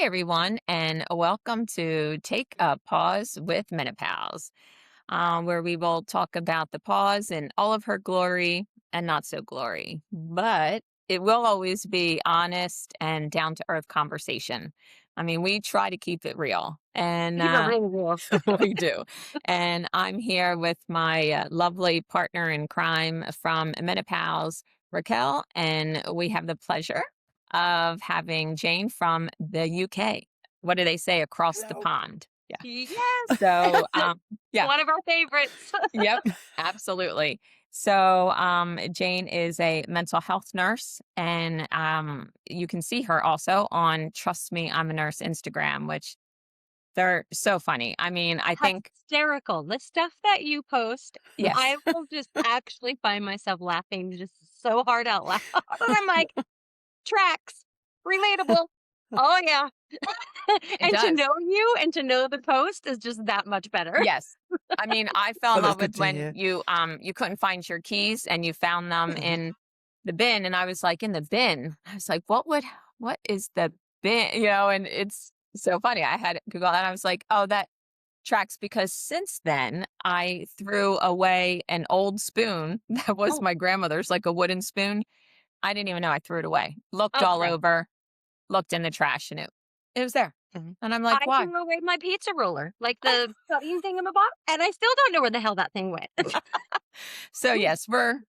Hi, everyone, and welcome to Take a Pause with Menopause, where we will talk about the pause in all of her glory and not so glory. But it will always be honest and down to earth conversation. I mean, we try to keep it real, and Keep it really real. we do. And I'm here with my lovely partner in crime from Menopause, Raquel, and we have the pleasure of having Jayne from the UK. What do they say? Across the Hello. pond. Yeah. Yes, So, yeah. one of our favorites. Yep, absolutely. So, Jayne is a mental health nurse, and you can see her also on Trust Me, I'm a Nurse Instagram, which they're so funny. I mean, I think, Hysterical. The stuff that you post, yes, I will just actually find myself laughing just so hard out loud. I'm like, tracks, relatable. Oh yeah. it And to does. know you and to know the post is just that much better. Yes. I mean, I fell Oh, in that's love good with to when hear. you couldn't find your keys and you found them Mhm. in the bin, and I was like, in the bin. I was like, what is the bin? And it's so funny. I had Google and I was like, oh, that tracks because since then I threw away an old spoon that was Oh, my grandmother's, like a wooden spoon. I didn't even know I threw it away. Looked oh, all crap. over, looked in the trash, and it was there. Mhm. And I'm like, I why? threw away my pizza roller, like the cutting thingamabob, and I still don't know where the hell that thing went. So yes, we're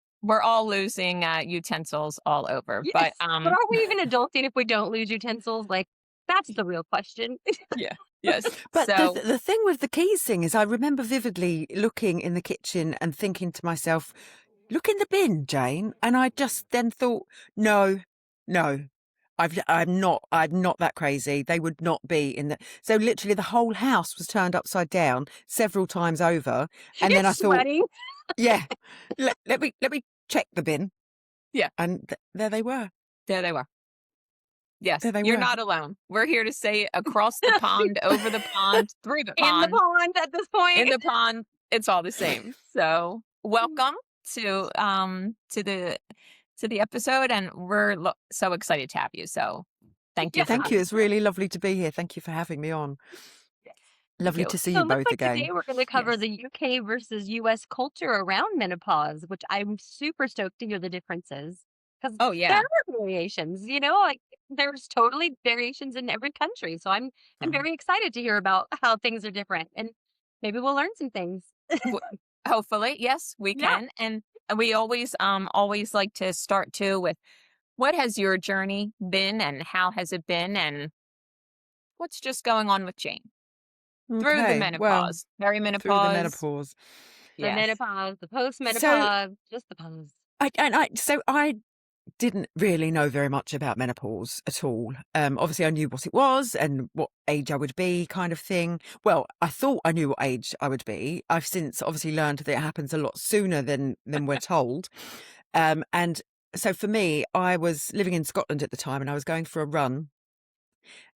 all losing utensils all over. But Yes, but are we even adulting if we don't lose utensils? Like, that's the real question. yeah, yes. But the So th- the thing with the keys thing is, I remember vividly looking in the kitchen and thinking to myself, "Look in the bin, Jane." And I just then thought, "No, no, I'm not that crazy. They would not be in the." So literally, the whole house was turned upside down several times over, and then I It's thought, sweating. "Yeah, let me check the bin," yeah, and there they were. there they were. There Yes, they you're were. not alone. We're here to say across the pond, over the pond, through the In the pond, pond at this point. in the pond. It's all the same. So welcome to the episode, and we're so excited to have you. So thank you Yeah. for Thank you. being It's here. really lovely to be here. Thank you for having me on. Thank Lovely you. to see So you it looks both like today again. we're going to cover Yes. the UK versus US culture around menopause, which I'm super stoked to hear the differences because Oh there yeah. are variations, like there's totally variations in every country. So I'm Mhm. very excited to hear about how things are different and maybe we'll learn some things. W- Hopefully, yes, we Yeah. can. And we always like to start too with what has your journey been and how has it been and what's just going on with Jane through the Okay. Well, menopause, through the perimenopause. menopause. The Yes. menopause, the So postmenopause, just the pause. I didn't really know very much about menopause at all. Obviously I knew what it was and what age I would be, kind of thing. Well, I thought I knew what age I would be. I've since obviously learned that it happens a lot sooner than we're told. And so for me, I was living in Scotland at the time and I was going for a run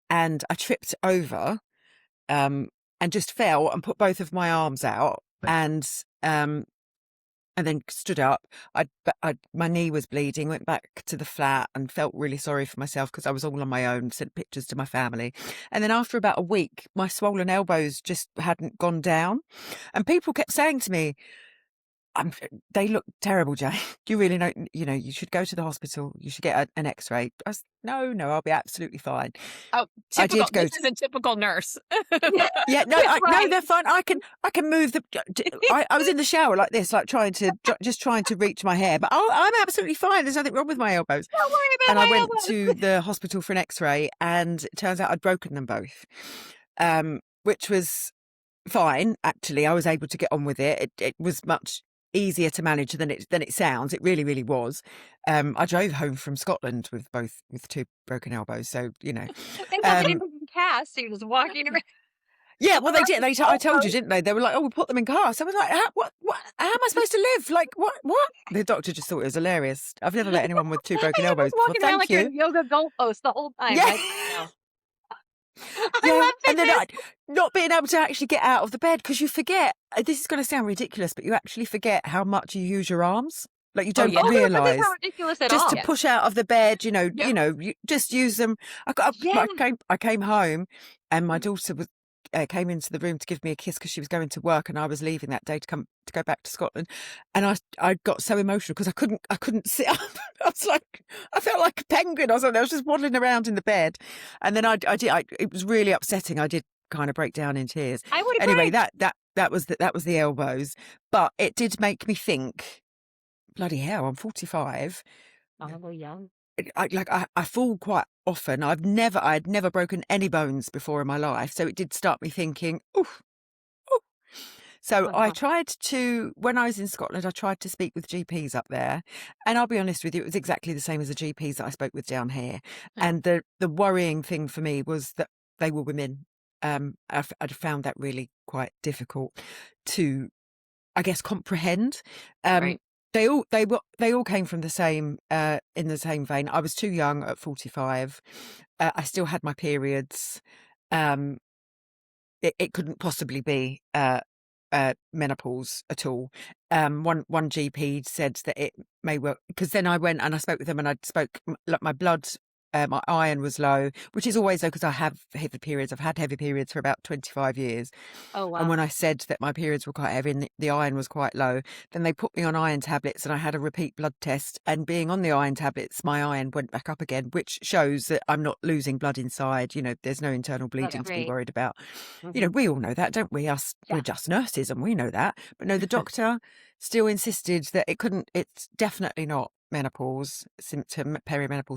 and I tripped over um, and just fell and put both of my arms out um, and then stood up. My knee was bleeding, went back to the flat and felt really sorry for myself because I was all on my own, sent pictures to my family. And then after about a week, my swollen elbows just hadn't gone down. And people kept saying to me, they look terrible, Jay. You really know, you should go to the hospital. You should get an x-ray. No, I'll be absolutely fine. Oh, I typical. did go This to, is a typical nurse. yeah, no, no, Right. they're fine. I can move I was in the shower like this, like just trying to reach my hair, but I'm absolutely fine. There's nothing wrong with my elbows. Don't worry about And I my went to elbows. the hospital for an x-ray and it turns out I'd broken them both, which was fine. Actually, I was able to get on with it. It was much easier to manage than it sounds. It really, really was. I drove home from Scotland with two broken elbows. So, And nothing um, even cast. So you're just walking around. yeah, well, they did. I told you, Elbows. didn't they? They were like, "Oh, we'll put them in casts." I was like, What? How am I supposed to live? Like, what?" The doctor just thought it was hilarious. I've never met anyone with two broken You're elbows just before. walking around Thank like you're a you. yoga goalpost the whole time. Yeah, Like, wow. I yeah. love And then fitness. not being able to actually get out of the bed because you forget. This is going to sound ridiculous, but you actually forget how much you use your arms. Like you Oh, don't yeah. Oh, those are realise. ridiculous at Just all. to Yes. push out of the bed, Yeah. you just use them. Yeah. I came home, and my daughter came into the room to give me a kiss because she was going to work, and I was leaving that day to go back to Scotland, and I got so emotional because I couldn't sit up. I felt like a penguin or something. I was just waddling around in the bed, and then it was really upsetting. I did kind of break down in tears. I would Anyway, agree. that was the elbows, but it did make me think. Bloody hell! I'm 45. Oh, yeah. I fall quite often. I had never broken any bones before in my life, so it did start me thinking, oof, oof. So I Uh-huh. tried to, when I was in Scotland, I tried to speak with GPs up there, and I'll be honest with you, it was exactly the same as the GPs that I spoke with down here. Yeah. And the worrying thing for me was that they were women. I'd found that really quite difficult to, I guess, comprehend. Right. They all came from the same in the same vein. I was too young at 45. I still had my periods. Um, it couldn't possibly be menopause at all. One GP said that it may well, because then I went and I spoke with them, and I spoke like my blood. My iron was low, which is always low because I have heavy periods. I've had heavy periods for about 25 years. Oh, And wow. when I said that my periods were quite heavy and the iron was quite low, then they put me on iron tablets, and I had a repeat blood test. And being on the iron tablets, my iron went back up again, which shows that I'm not losing blood inside. There's no internal That's bleeding to be great. worried about. Mhm. We all know that, don't we? We're Yeah. just nurses and we know that. But no, the doctor still insisted that it's definitely not perimenopause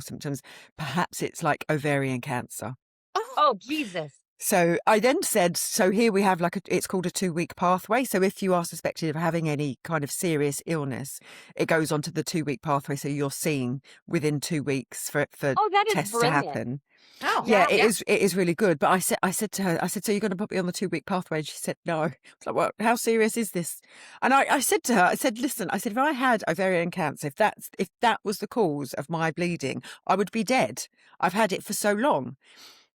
symptoms. Perhaps it's like ovarian cancer. Oh, Jesus. So I then said, so here we have it's called a 2-week pathway. So if you are suspected of having any kind of serious illness, it goes on to the 2-week pathway. So you're seen within 2 weeks for Oh, that is tests to brilliant. happen. Oh, Yeah, Yeah. it is really good. But I said to her, so you're going to put me on the 2-week pathway? And she said, no. I was like, well, how serious is this? And I said to her, I said, listen, I said, if I had ovarian cancer, if that was the cause of my bleeding, I would be dead. I've had it for so long.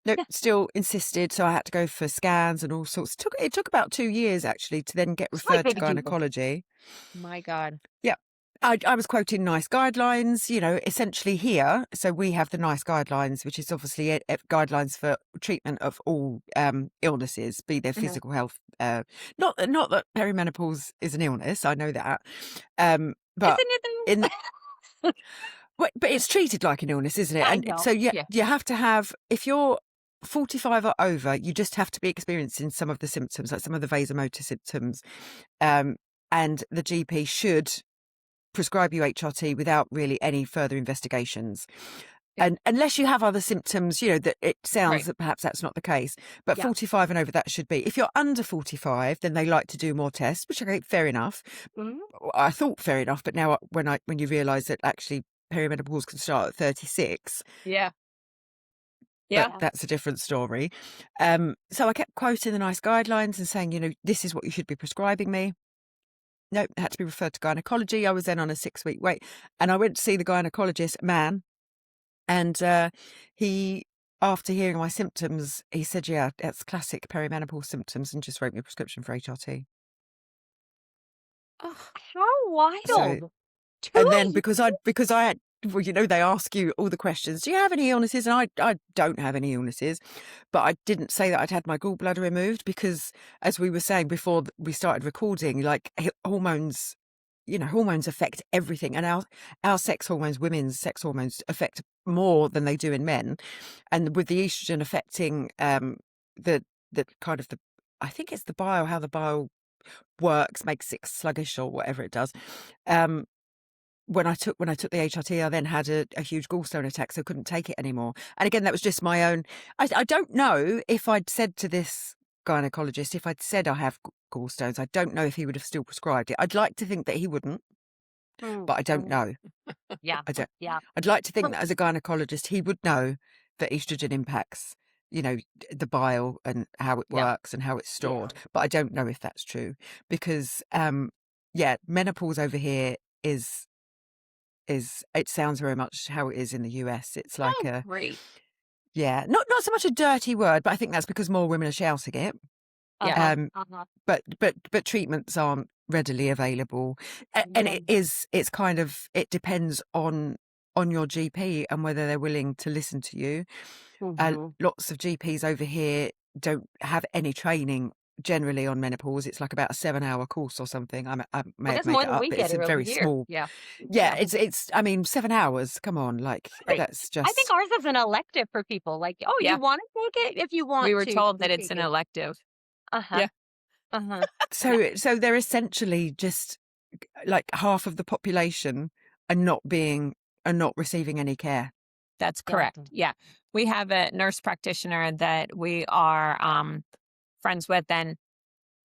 No, Yeah. still insisted. So I had to go for scans and all sorts. It took about 2 years actually to then get Sweet referred to baby Jesus. gynecology. my God. Yeah. I was quoting NICE guidelines, essentially here. So we have the NICE guidelines, which is obviously guidelines for treatment of all illnesses, be their Mhm. physical health. Not that perimenopause is an illness, I know that. But Isn't it though? in but it's treated like an illness, isn't it? I And know. so Yeah. you have to have, if you're 45 or over, you just have to be experiencing some of the symptoms, like some of the vasomotor symptoms. And the GP should prescribe you HRT without really any further investigations. Yeah. And unless you have other symptoms, that it sounds Right. that perhaps that's not the case. But Yeah. 45 and over, that should be. If you're under 45, then they like to do more tests, which okay, fair enough. Mhm. I thought fair enough, but now when you realise that actually perimenopause can start at 36, Yeah. but Yeah. Yeah. that's a different story. So I kept quoting the NICE guidelines and saying, this is what you should be prescribing me. No, it had to be referred to gynecology. I was then on a 6-week wait, and I went to see the gynecologist, man, and he, after hearing my symptoms, he said, "Yeah, that's classic perimenopause symptoms," and just wrote me a prescription for HRT. Oh, How So, wild. 2 and then years? because I had, well, they ask you all the questions. Do you have any illnesses? And I don't have any illnesses, but I didn't say that I'd had my gallbladder removed because, as we were saying before we started recording, like hormones, hormones affect everything, and our sex hormones, women's sex hormones, affect more than they do in men, and with the estrogen affecting the kind of the, I think it's the bile, how the bile works, makes it sluggish or whatever it does. When I took the HRT, I then had a huge gallstone attack, so couldn't take it anymore. And again, that was just my own. I don't know if I'd said to this gynecologist, if I'd said I have gallstones, I don't know if he would have still prescribed it. I'd like to think that he wouldn't, but I don't know. Yeah. I don't. Yeah. I'd like to think that as a gynecologist, he would know that estrogen impacts, the bile and how it Yeah. works and how it's stored. But I don't know if that's true because, menopause over here is it sounds very much how it is in the US. It's like oh, great. not so much a dirty word, but I think that's because more women are shouting it. Yeah. Uh-huh. Um, Uh-huh. but treatments aren't readily available. And Yeah. it's kind of, it depends on your GP and whether they're willing to listen to you. Mhm. Lots of GPs over here don't have any training generally on menopause. It's like about a 7-hour course or something. I may Well, have that's made more that than up, we but get it's a over very here. small. Yeah. Yeah, Yeah. it's I mean, 7 hours, come on, like Right. that's I think just. ours is an elective for people. Like, oh, you Yeah. want to take it? If you We want were to, you told can that it's take an it. elective. Uh-huh. Yeah. Uh-huh. Yeah. So they're essentially just like half of the population are not receiving any care. That's Yeah. correct. Yeah. We have a nurse practitioner that we are friends with, and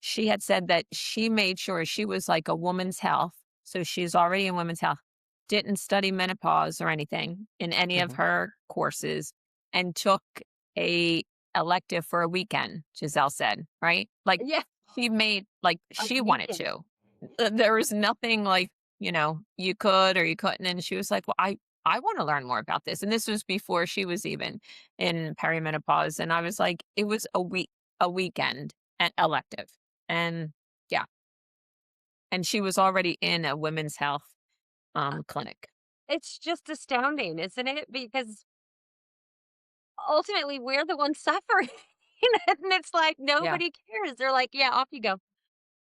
she had said that she made sure she was like a woman's health. So she's already in women's health, didn't study menopause or anything in any of Mhm. her courses, and took a elective for a weekend, Giselle said, right? Like Yeah. she made like A she wanted weekend. to. There was nothing like, you could or you couldn't. And she was like, well, I want to learn more about this. And this was before she was even in perimenopause. And I was like, it was a weekend and elective. And yeah, and she was already in a women's health clinic. It's just astounding, isn't it? Because ultimately we're the ones suffering. And it's like Yeah. nobody cares. They're like, yeah, off you go.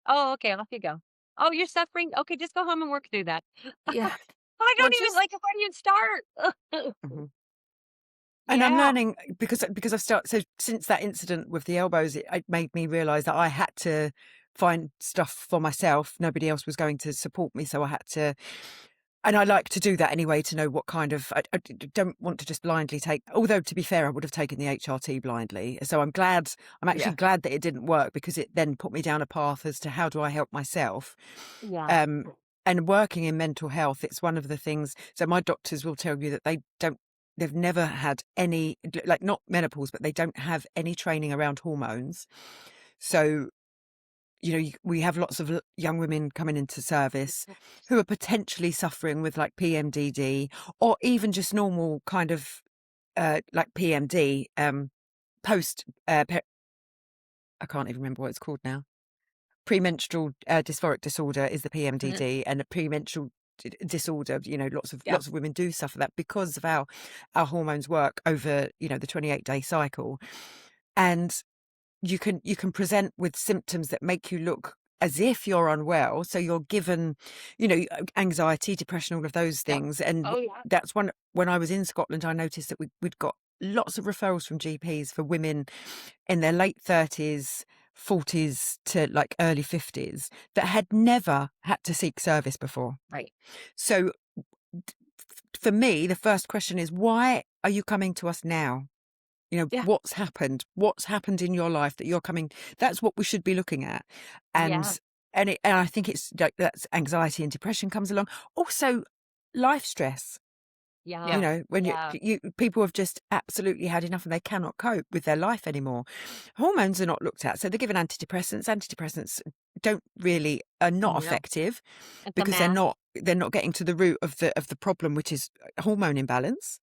Oh, okay, off you go. Oh, you're suffering? Okay, just go home and work through that. Yeah. I Well, don't even just like where do you start? Mhm. And I'm yeah. learning because I've started. So since that incident with the elbows, it made me realise that I had to find stuff for myself. Nobody else was going to support me, so I had to. And I like to do that anyway to know what kind of. Don't want to just blindly take. Although to be fair, I would have taken the HRT blindly. So I'm glad. I'm actually Yeah. glad that it didn't work because it then put me down a path as to how do I help myself. Yeah. Um, and working in mental health, it's one of the things. So my doctors will tell you that they've never had any, like not menopause, but they don't have any training around hormones. So, we have lots of young women coming into service who are potentially suffering with like PMDD or even just normal kind of like PMD, post, I can't even remember what it's called now. Premenstrual dysphoric disorder is the Mhm. PMDD, and a premenstrual disorder. Yeah. Lots of women do suffer that because of how our hormones work over the 28-day cycle, and you can present with symptoms that make you look as if you're unwell. So you're given, anxiety, depression, all of those Yeah. things, and Oh, yeah. that's when I was in Scotland, I noticed that we'd got lots of referrals from GPs for women in their late 30s, 40s to like early 50s that had never had to seek service before. Right. So for me, the first question is, why are you coming to us now? Yeah. What's happened? What's happened in your life that you're coming? That's what we should be looking at. Yeah. And and I think it's like that's anxiety and depression comes along. Also, life stress. Yeah. When Yeah. people have just absolutely had enough and they cannot cope with their life anymore. Hormones are not looked at, so they're given antidepressants. Antidepressants are not No. effective It's a because they're math. not getting to the root of the problem, which is hormone imbalance.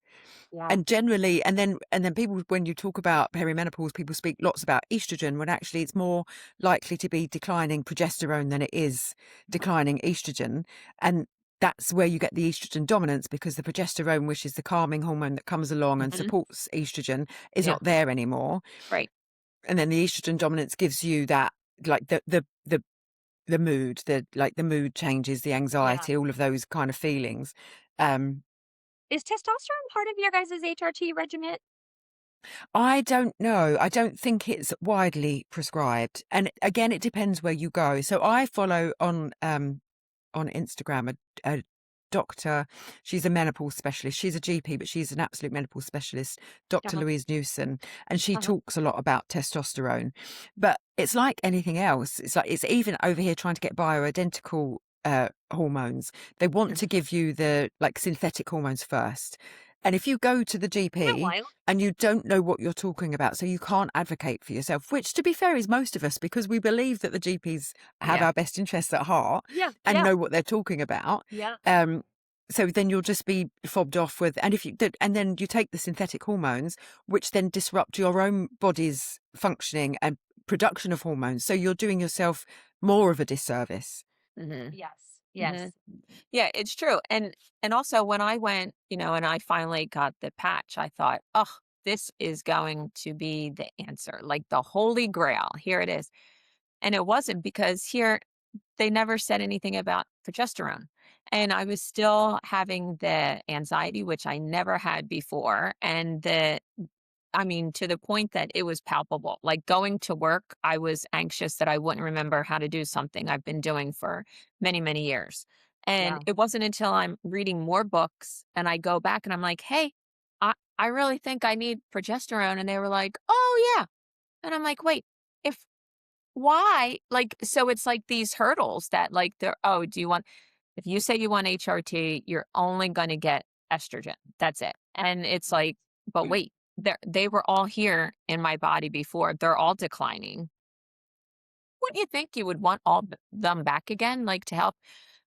Yeah. And generally, and then people, when you talk about perimenopause, people speak lots about estrogen, when actually it's more likely to be declining progesterone than it is declining estrogen. And that's where you get the estrogen dominance, because the progesterone, which is the calming hormone that comes along and Mhm. supports estrogen, is Yeah. not there anymore. Right. And then the estrogen dominance gives you that, like the mood, the mood changes, the Yeah. anxiety, all of those kind of feelings. Um, Is testosterone part of your guys' HRT regimen? I don't know. I don't think it's widely prescribed. And again, it depends where you go. So I follow on Instagram a doctor. She's a menopause specialist. She's a GP, but she's an absolute menopause specialist, Dr. Uh-huh. Louise Newson, and she Uh-huh. talks a lot about testosterone. But it's like anything else. It's even over here trying to get bioidentical hormones. They want Mhm. to give you the like synthetic hormones first. And if you go to the Isn't that GP wild? and you don't know what you're talking about, so you can't advocate for yourself, which to be fair is most of us, because we believe that the GPs have Yeah. our best interests at heart Yeah. and Yeah. know what they're talking about. Yeah. Um, so then you'll just be fobbed off with, and if you did, and then you take the synthetic hormones, which then disrupt your own body's functioning and production of hormones. So you're doing yourself more of a disservice. Mhm. Yes. Mhm. Yes. Yeah, it's true. And also when I went, and I finally got the patch, I thought, "Oh, this is going to be the answer, like the holy grail. Here it is." And it wasn't because here they never said anything about progesterone. And I was still having the anxiety, which I never had before. And I mean, to the point that it was palpable. Like going to work, I was anxious that I wouldn't remember how to do something I've been doing for many, many years. And Yeah. it wasn't until I'm reading more books and I go back and I'm like, hey, I really think I need progesterone. And they were like, oh, yeah. And I'm like, wait, if why? Like, so it's like these hurdles that, like, they're, oh, do you want, if you say you want HRT, you're only going to get estrogen. That's it. And it's like, but wait, they were all here in my body before. They're all declining. Wouldn't you think you would want all them back again, like to help?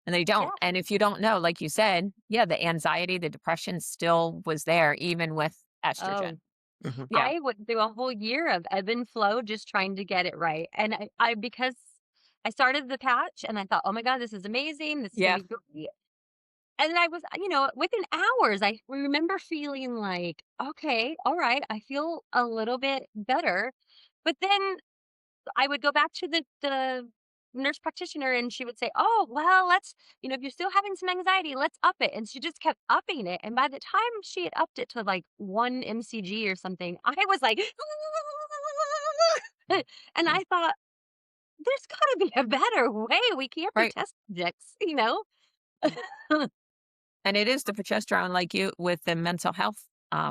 And they Yeah. don't. And if you don't know, like you said, yeah, the anxiety, the depression still was there, even with Oh, estrogen. Mhm. Yeah. I went through a whole year of ebb and flow just trying to get it right. And I because I started the patch and I thought, oh my God, this is amazing. This is gonna Yeah. be great. And I was, within hours, I remember feeling like, okay, all right, I feel a little bit better. But then I would go back to the nurse practitioner and she would say, "Oh, well, if you're still having some anxiety, let's up it." And she just kept upping it. And by the time she had upped it to like 1 mcg or something, I was like, and Mm. I thought, there's got to be a better way. We can't be Right. test subjects. And it is the progesterone, like you with the mental health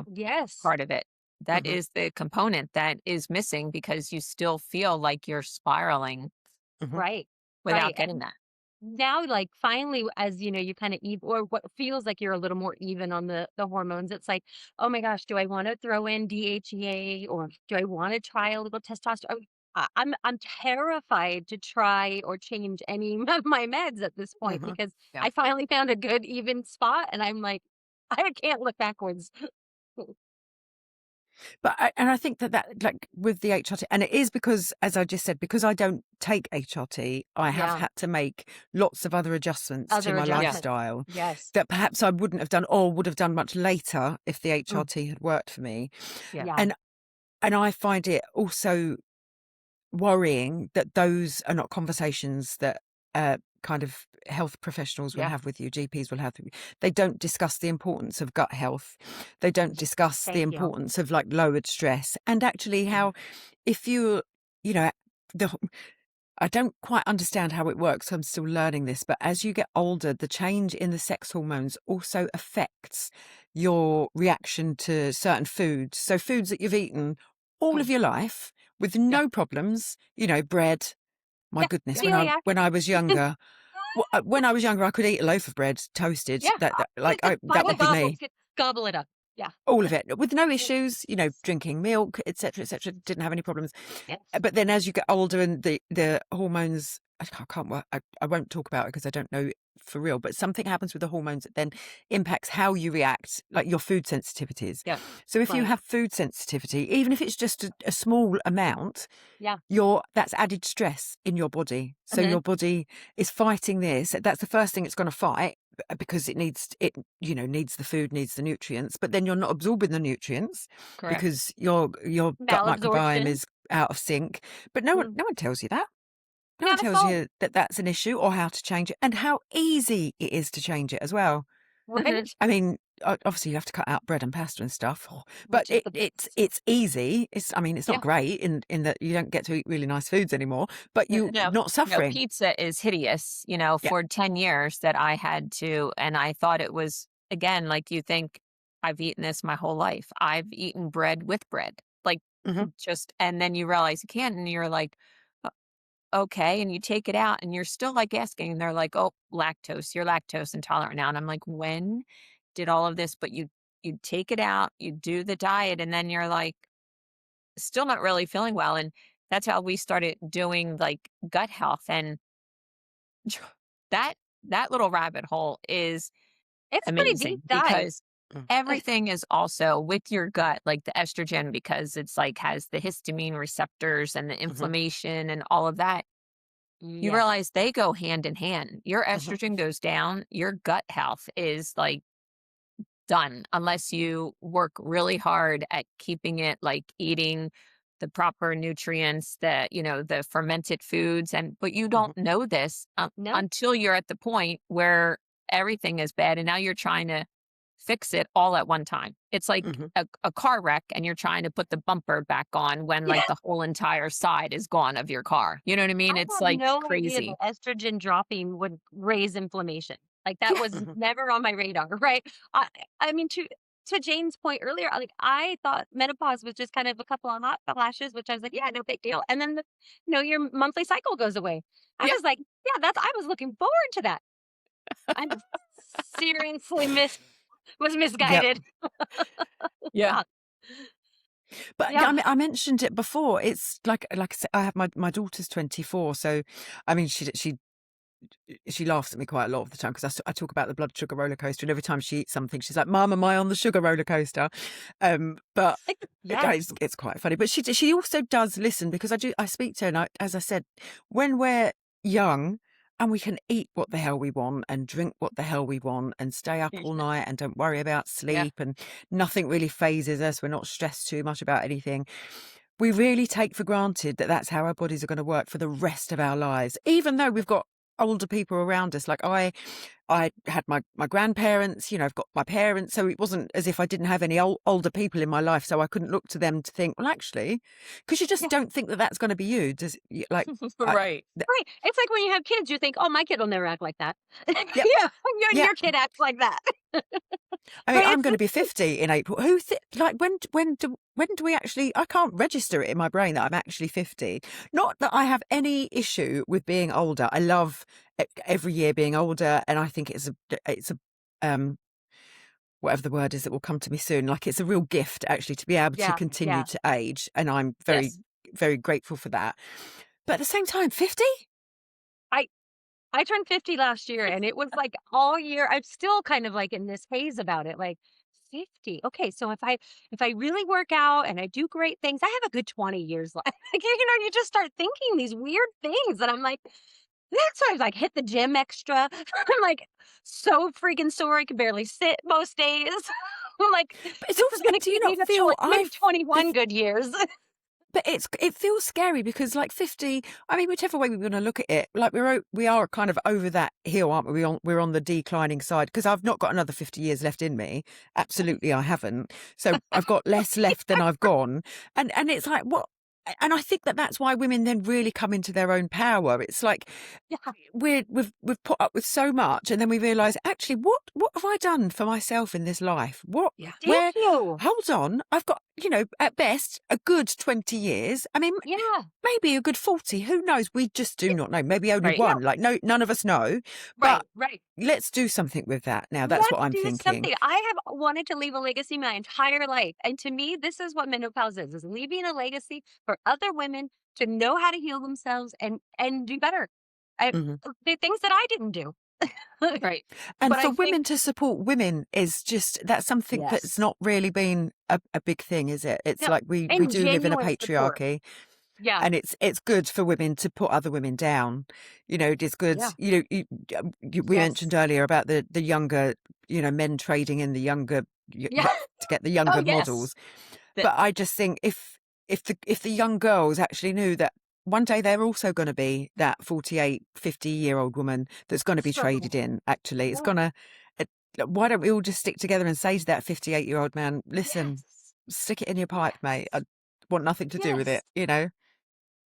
Yes. part of it. That Mhm. is the component that is missing because you still feel like you're spiraling Mhm. Right. without Right. getting that. Now, like, finally, as you kind of or what feels like you're a little more even on the hormones, it's like, oh my gosh, do I want to throw in DHEA or do I want to try a little testosterone? I'm terrified to try or change any of my meds at this point Mhm. because Yeah. I finally found a good even spot and I'm like, I can't look backwards. But I think that like with the HRT, and it is because, as I just said, because I don't take HRT, I have Yeah. had to make lots of other adjustments to Other my Yeah. adjustments. lifestyle Yes. that perhaps I wouldn't have done or would have done much later if the Mm. HRT had worked for me. Yeah. Yeah. And I find it also worrying that those are not conversations that kind of health professionals will Yeah. have with you, GPs will have with you. They don't discuss the importance of gut health. They don't discuss the Thank you. importance of like lowered stress and actually how if you know, the I don't quite understand how it works. I'm still learning this, but as you get older, the change in the sex hormones also affects your reaction to certain foods. So foods that you've eaten all of Mm. your life with Yeah. no problems, bread. My Yeah. goodness, Yeah. Celiac. when I was younger, when I was younger, I could eat a loaf of bread toasted. Yeah. That Final would be gobble. me. Gobble it up. Yeah. All of it with no issues, drinking milk, etc., didn't have any problems. Yes. But then as you get older and the hormones, I can't work, I won't talk about it because I don't know for real, but something happens with the hormones that then impacts how you react, like your food sensitivities. Yeah. So if you Right. have food sensitivity, even if it's just a small amount, Yeah. that's added stress in your body. So Hmm. your body is fighting this. That's the first thing it's going to fight because it needs needs the food, needs the nutrients, but then you're not absorbing the nutrients Correct. because your gut microbiome Malabsorption. is out of sync. But no one Mm. no one tells you that. No one Not at tells all. you that that's an issue or how to change it and how easy it is to change it as well. Hmm. Right? I mean, obviously you have to cut out bread and pasta and stuff, but Which is the best. it's easy. It's not Yeah. great in that you don't get to eat really nice foods anymore, but you No, not no, suffering. pizza is hideous, Yeah. for 10 years that I had to, and I thought it was, again, like you think, I've eaten this my whole life. I've eaten bread with bread, like Hmm. just, and then you realize you can't, and you're like, "Uh, okay. And you take it out and you're still like asking, and they're like, oh, lactose, you're lactose intolerant now. And I'm like, when did all of this? But you take it out, you do the diet, and then you're like, still not really feeling well. And that's how we started doing like gut health. And that that little rabbit hole is It's a pretty deep amazing dive. because everything is also with your gut, like the estrogen, because it's like has the histamine receptors and the Hmm. inflammation and all of that. you Yes. realize they go hand in hand. Your Mhm. estrogen goes down, your gut health is like done unless you work really hard at keeping it like eating the proper nutrients that, the fermented foods. And, but you Mhm. don't know this No. until you're at the point where everything is bad. And now you're trying to fix it all at one time. It's like Mhm. a car wreck and you're trying to put the bumper back on when Yeah. like the whole entire side is gone of your car. You know what I I mean? It's had like no idea crazy. that estrogen dropping would raise inflammation. Like, that Yeah. was Mhm. never on my radar, right? I I mean, to Jane's point earlier, like, I thought menopause was just kind of a couple of hot flashes, which I was like, "Yeah, no big deal." And then your monthly cycle goes away. I Yeah. was like, "Yeah, I was looking forward to that." I'm seriously was Yep. misguided. Yeah. Yeah. But yeah, Yeah. I mentioned it before. It's like I said, I have my daughter's 24, so I mean, she laughs at me quite a lot of the time because I talk about the blood sugar roller coaster, and every time she eats something, she's like, "Mum, am I on the sugar roller coaster?" But Yes. it's quite funny. But she also does listen because I speak to her, and as I said, when we're young and we can eat what the hell we want and drink what the hell we want and stay up all night and don't worry about Yeah. sleep and nothing really phases us. We're not stressed too much about anything. We really take for granted that that's how our bodies are going to work for the rest of our lives, even though we've got older people around us. Like I had my grandparents, I've got my parents, so it wasn't as if I didn't have any older people in my life, so I couldn't look to them to think, well, actually, because you just Yeah. don't think that that's going to be you. Like, I, Right. Right. It's like when you have kids, you think, "Oh, my kid will never act like that." yep, Yeah, yeah. your kid acts like that. I mean, But I'm it's going to be just 50 in April. Like when do we actually? I can't register it in my brain that I'm actually 50. Not that I have any issue with being older. I love every year being older, and I think it's a um whatever the word is that will come to me soon. Like it's a real gift actually to be able to yeah, continue yeah. to age, and I'm very Yes. very grateful for that. But at the same time, 50. I I turned 50 last year, and it was like all year I'm still kind of like in this haze about it, like, 50. Okay, so if I really work out and I do great things, I have a good 20 years left. Like, you just start thinking these weird things, and I'm like, that's why I was like, hit the gym extra. I'm like so freaking sore I can barely sit most days. I'm like, But it's this is also, gonna do you keep me not to feel maybe the 21 good years. But it feels scary because like 50, I mean, whichever way we're going to look at it, like we are kind of over that hill, aren't we? We're on the declining side because I've not got another 50 years left in me. Absolutely, I haven't. So I've got less left than I've gone. And it's like, what? And I think that that's why women then really come into their own power. It's like Yeah. we've put up with so much, and then we realise actually what have I done for myself in this life? What Yeah. Did where you? hold on, I've got at best a good 20 years. I mean, Yeah. maybe a good 40. Who knows? We just do Yeah. not know. Maybe only Right. No. one. Like no, none of us know. But Right. Right. let's do something with that now. That's what Let's I'm do thinking. something. I have wanted to leave a legacy my entire life. And to me, this is what menopause is leaving a legacy for other women to know how to heal themselves and do better. I, Hmm. the things that I didn't do. Right. And But for I think women to support women is just that's something that's yes. not really been a big thing, is it? It's No, like we and do live in a genuine support. patriarchy. Yeah. And it's good for women to put other women down. It is good. Yeah. We Yes. mentioned earlier about the younger, men trading in the younger, Yeah. to get the Oh, younger yes. models. But I just think if the young girls actually knew that one day they're also going to be that 48, 50-year-old woman that's going to be traded Struggling. in, actually, it's Yeah. going to, why don't we all just stick together and say to that 58-year-old man, listen, Yes. stick it in your pipe, mate. I Yes. want nothing to do with Yes. it.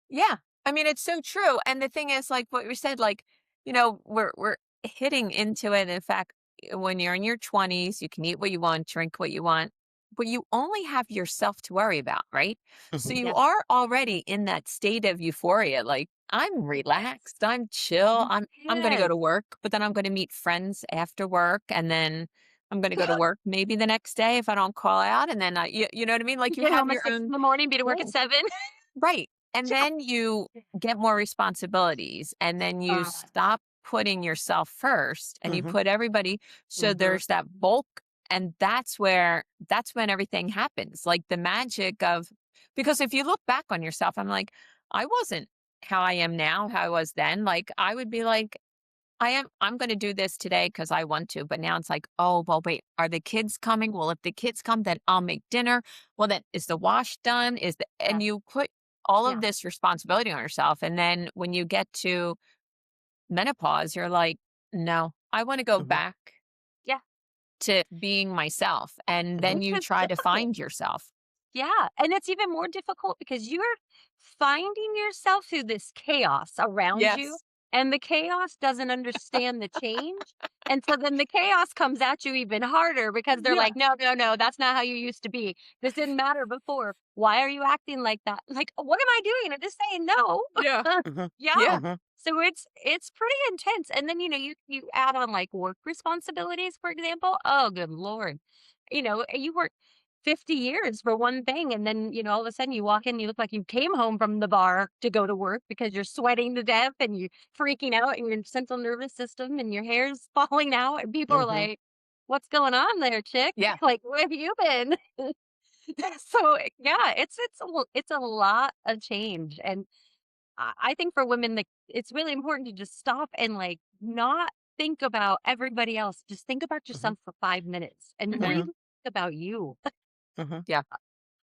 Yeah. I mean, it's so true. And the thing is, like what you said, like, we're hitting into it. In fact, when you're in your 20s, you can eat what you want, drink what you want, but you only have yourself to worry about, right? So Mhm. you Yeah. are already in that state of euphoria. Like, I'm Yes. relaxed, I'm chill, I'm gonna go Yes. to work, but then I'm gonna meet friends after work, and then I'm gonna go to work maybe the next day if I don't call out. And then you know what I mean? Like you Get have home at your 6 in own the morning, be to work at flow. 7. Right. And Yeah. then you get more responsibilities and then you Uh, stop putting yourself first and you Mhm. put everybody. So mhm. there's that bulk. And that's when everything happens. Like the magic of, because if you look back on yourself, I'm like, I wasn't how I am now, how I was then, like, I would be like, I'm gonna do this today because I want to, but now it's like, "Oh, well, wait, are the kids coming? Well, if the kids come, then I'll make dinner. Well, then is the wash done? Is the" Yeah. and you put all of Yeah. this responsibility on yourself, and then when you get to menopause, you're like, "No, I wanna go Mhm. back Yeah. to being myself," and then Which you is try to difficult. find yourself. Yeah, and it's even more difficult because you're finding yourself through this chaos around you, Yes. and the chaos doesn't understand the change. And so then the chaos comes at you even harder because they're Yeah. like, no, no, no, that's not how you used to be. This didn't matter before. Why are you acting like that? Like, what am I doing? I'm just saying no. Yeah. Mhm. Yeah. Yeah. Mhm. So it's pretty intense. And then, you add on like work responsibilities, for example. Oh, good Lord. You work 50 years for one thing, and then, all of a sudden you walk in, you look like you came home from the bar to go to work because you're sweating to death and you're freaking out and your central nervous system and your hair's falling out. And people are Mhm. like, what's going on there, chick? Yeah. Like, where have you been? So yeah, it's a lot of change. And I think for women, like, it's really important to just stop and like not think about everybody else. Just think about Mhm. yourself for 5 minutes and Mhm. really Mhm. think about you. Mhm. Yeah.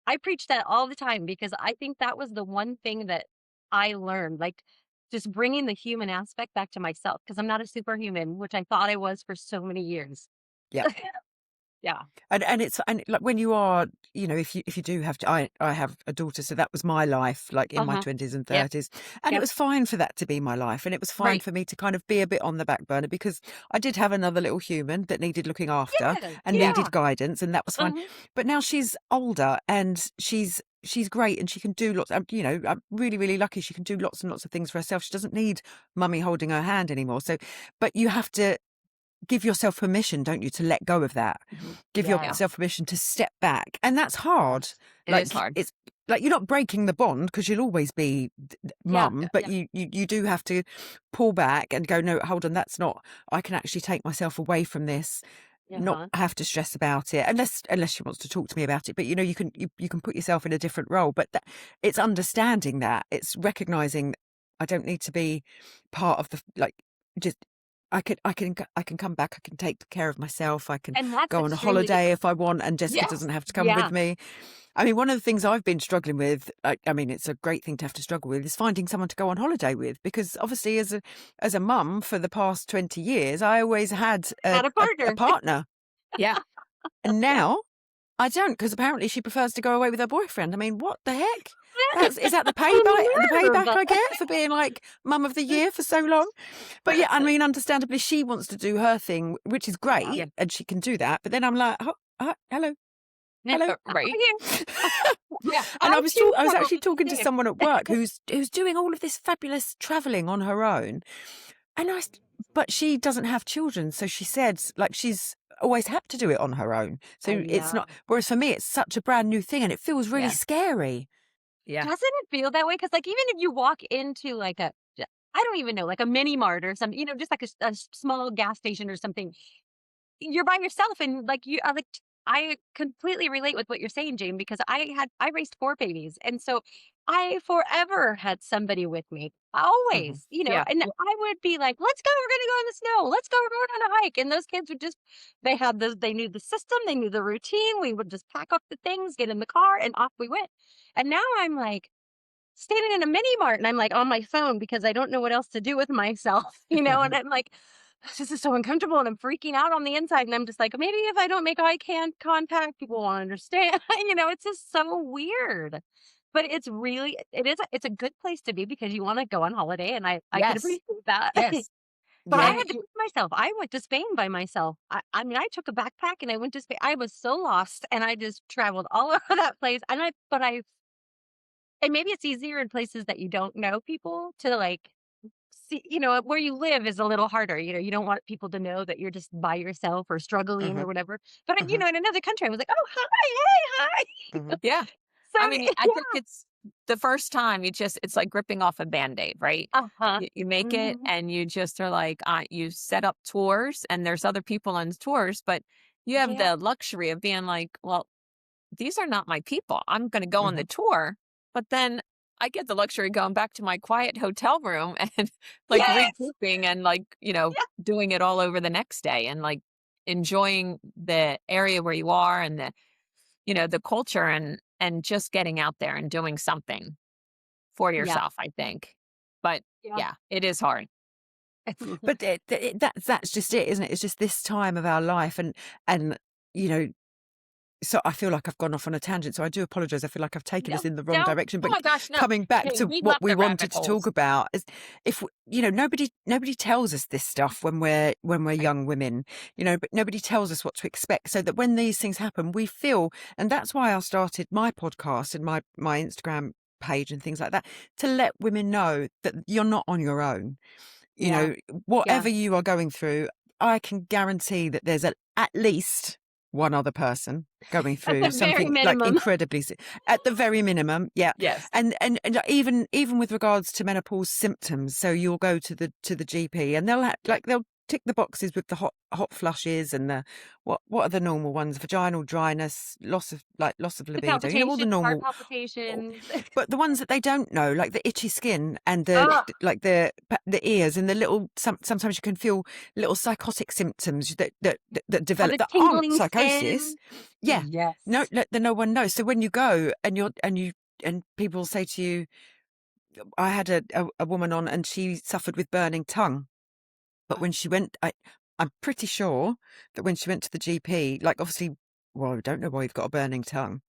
I preach that all the time because I think that was the one thing that I learned, like, just bringing the human aspect back to myself because 'cause I'm not a superhuman, which I thought I was for so many years. Yeah. Yeah. And it's and like when you are, if you do have to, I have a daughter, so that was my life, like in my Uh-huh. 20s and Yep. 30s, and it Yep. was fine for that to be my life, and it was fine Right. for me to kind of be a bit on the back burner because I did have another little human that needed looking after Yeah. and Yeah. Yeah. needed guidance, and that was fine. Mhm. But now she's older and she's great and she can do lots. I'm really really lucky. She can do lots and lots of things for herself. She doesn't need mummy holding her hand anymore. So, but you have to give yourself permission, don't you, to let go of that. Mhm. Give Yeah. Yes. yourself permission to step back. And that's hard. Yes. It is Like hard. it's like you're not breaking the bond because you'll always be Yeah. mum, but Yeah. you do have to pull back and go, no, hold on, that's not, I can actually take myself away from this, not Uh-huh. have to stress about it unless she wants to talk to me about it. But you can put yourself in a different role. But it's understanding that, it's recognizing I don't need to be part of the like just I can come back. I can take care of myself. I can And that's go on a extremely holiday difficult. if I want, and Jessica Yes. doesn't have to come with Yeah. me. I mean, one of the things I've been struggling with, I mean, it's a great thing to have to struggle with, is finding someone to go on holiday with. Because obviously, as a mum for the past 20 years, I always had a, Had a a partner. partner, Yeah. and Yeah. now I don't, because apparently she prefers to go away with her boyfriend. I mean, what the heck? Is that the payback Unnerve. I get for being like mum of the year for so long? But yeah, I mean, understandably, she wants to do her thing, which is Yeah. Yeah. great, and she can do that. But then I'm like, hello, hello. Over Right. here. Yeah. And I too I was struggle actually with talking the to same. someone at work who's doing all of this fabulous traveling on her own, and but she doesn't have children, so she said like she's always had to do it on her own. I So it's not. know. Whereas for me, it's such a brand new thing, and it feels really Yeah. scary. Yeah. Doesn't it feel that way? Because, like, even if you walk into, like, I don't even know, like a mini mart or something, just like a small gas station or something, you're by yourself and, like, I completely relate with what you're saying, Jane, because I raised 4 babies, and so I forever had somebody with me, Hmm. always, Yeah. and I would be like, "Let's go, we're gonna go in the snow. Let's go, we're going on a hike," and those kids would just they knew the system, they knew the routine, we would just pack up the things, get in the car, and off we went. And now I'm like standing in a mini mart and I'm like on my phone because I don't know what else to do with myself, and I'm like, this is so uncomfortable and I'm freaking out on the inside. And I'm just like, maybe if I don't make contact, people won't understand. It's just so weird. But it's a good place to be because you want to go on holiday. And I could Yes. appreciate that. Yes. But I Yeah. And had to you push myself. I went to Spain by myself. I mean, I took a backpack and I went to Spain. I was so lost and I just traveled all over that place. And maybe it's easier in places that you don't know people to, like, see, where you live is a little harder. You don't want people to know that you're just by yourself or struggling Hmm. or whatever. But, Hmm. in another country, I was like, "Oh, hi, hey, hi." Hmm. yeah. So, I mean, I think yeah. it's the first time it's like ripping off a Band-Aid, right? Uh-huh. You make it Mhm. and you just are like, you set up tours and there's other people on tours, but you have Yeah. the luxury of being like, well, these are not my people. I'm going to go on Hmm. the tour, but then I get the luxury of going back to my quiet hotel room and, like, Yes. recouping and, like, Yeah. doing it all over the next day and, like, enjoying the area where you are and the culture and just getting out there and doing something for Yeah. yourself, I think. But, Yeah. yeah, it is hard. But that's just it, isn't it? It's just this time of our life, and you know, so I feel like I've gone off on a tangent. So I do apologise. I feel like I've taken us No, in the wrong no. direction. Oh But my gosh, no. coming back Hey, to we what love we the rabbit wanted to talk holes. about is, if nobody tells us this stuff when we're Right. young women, but nobody tells us what to expect. So that when these things happen, we feel, and that's why I started my podcast and my Instagram page and things like that, to let women know that you're not on your own. you Yeah. know, Yeah. whatever you are going through, I can guarantee that there's at least one other person going At through the very something like minimum. incredibly, at the very minimum, yeah. Yes. And even with regards to menopause symptoms, so you'll go to the GP and they'll tick the boxes with the hot flushes and the what are the normal ones: vaginal dryness, loss of The libido, all the palpitations, heart normal. palpitations. But the ones that they don't know, like the itchy skin and Oh, like the ears and the little, sometimes you can feel little psychotic symptoms that oh, develop the that aren't tingling psychosis. skin. Yeah, no, Yes. no one knows. So when you go and people say to you, I had a woman on and she suffered with burning tongue, but when she went, I'm pretty sure that when she went to the GP, like obviously, well, I don't know why you've got a burning tongue.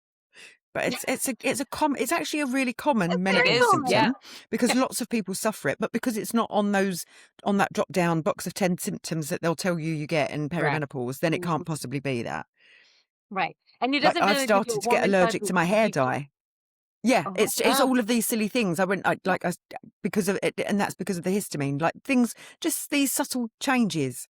But it's actually a really common It Very menopause is. Yeah. common. symptom because lots of people suffer it, but because it's not on that drop down box of 10 symptoms that they'll tell you get in Correct. perimenopause, then it can't Mhm. possibly be that. Right. And it Like doesn't I've really give you a started to get warm and allergic to fuzzy my hair feeling. dye. Yeah, Oh, it's Oh, all of these silly things. I went yeah. because of it, and that's because of the histamine. Like things, just these subtle changes.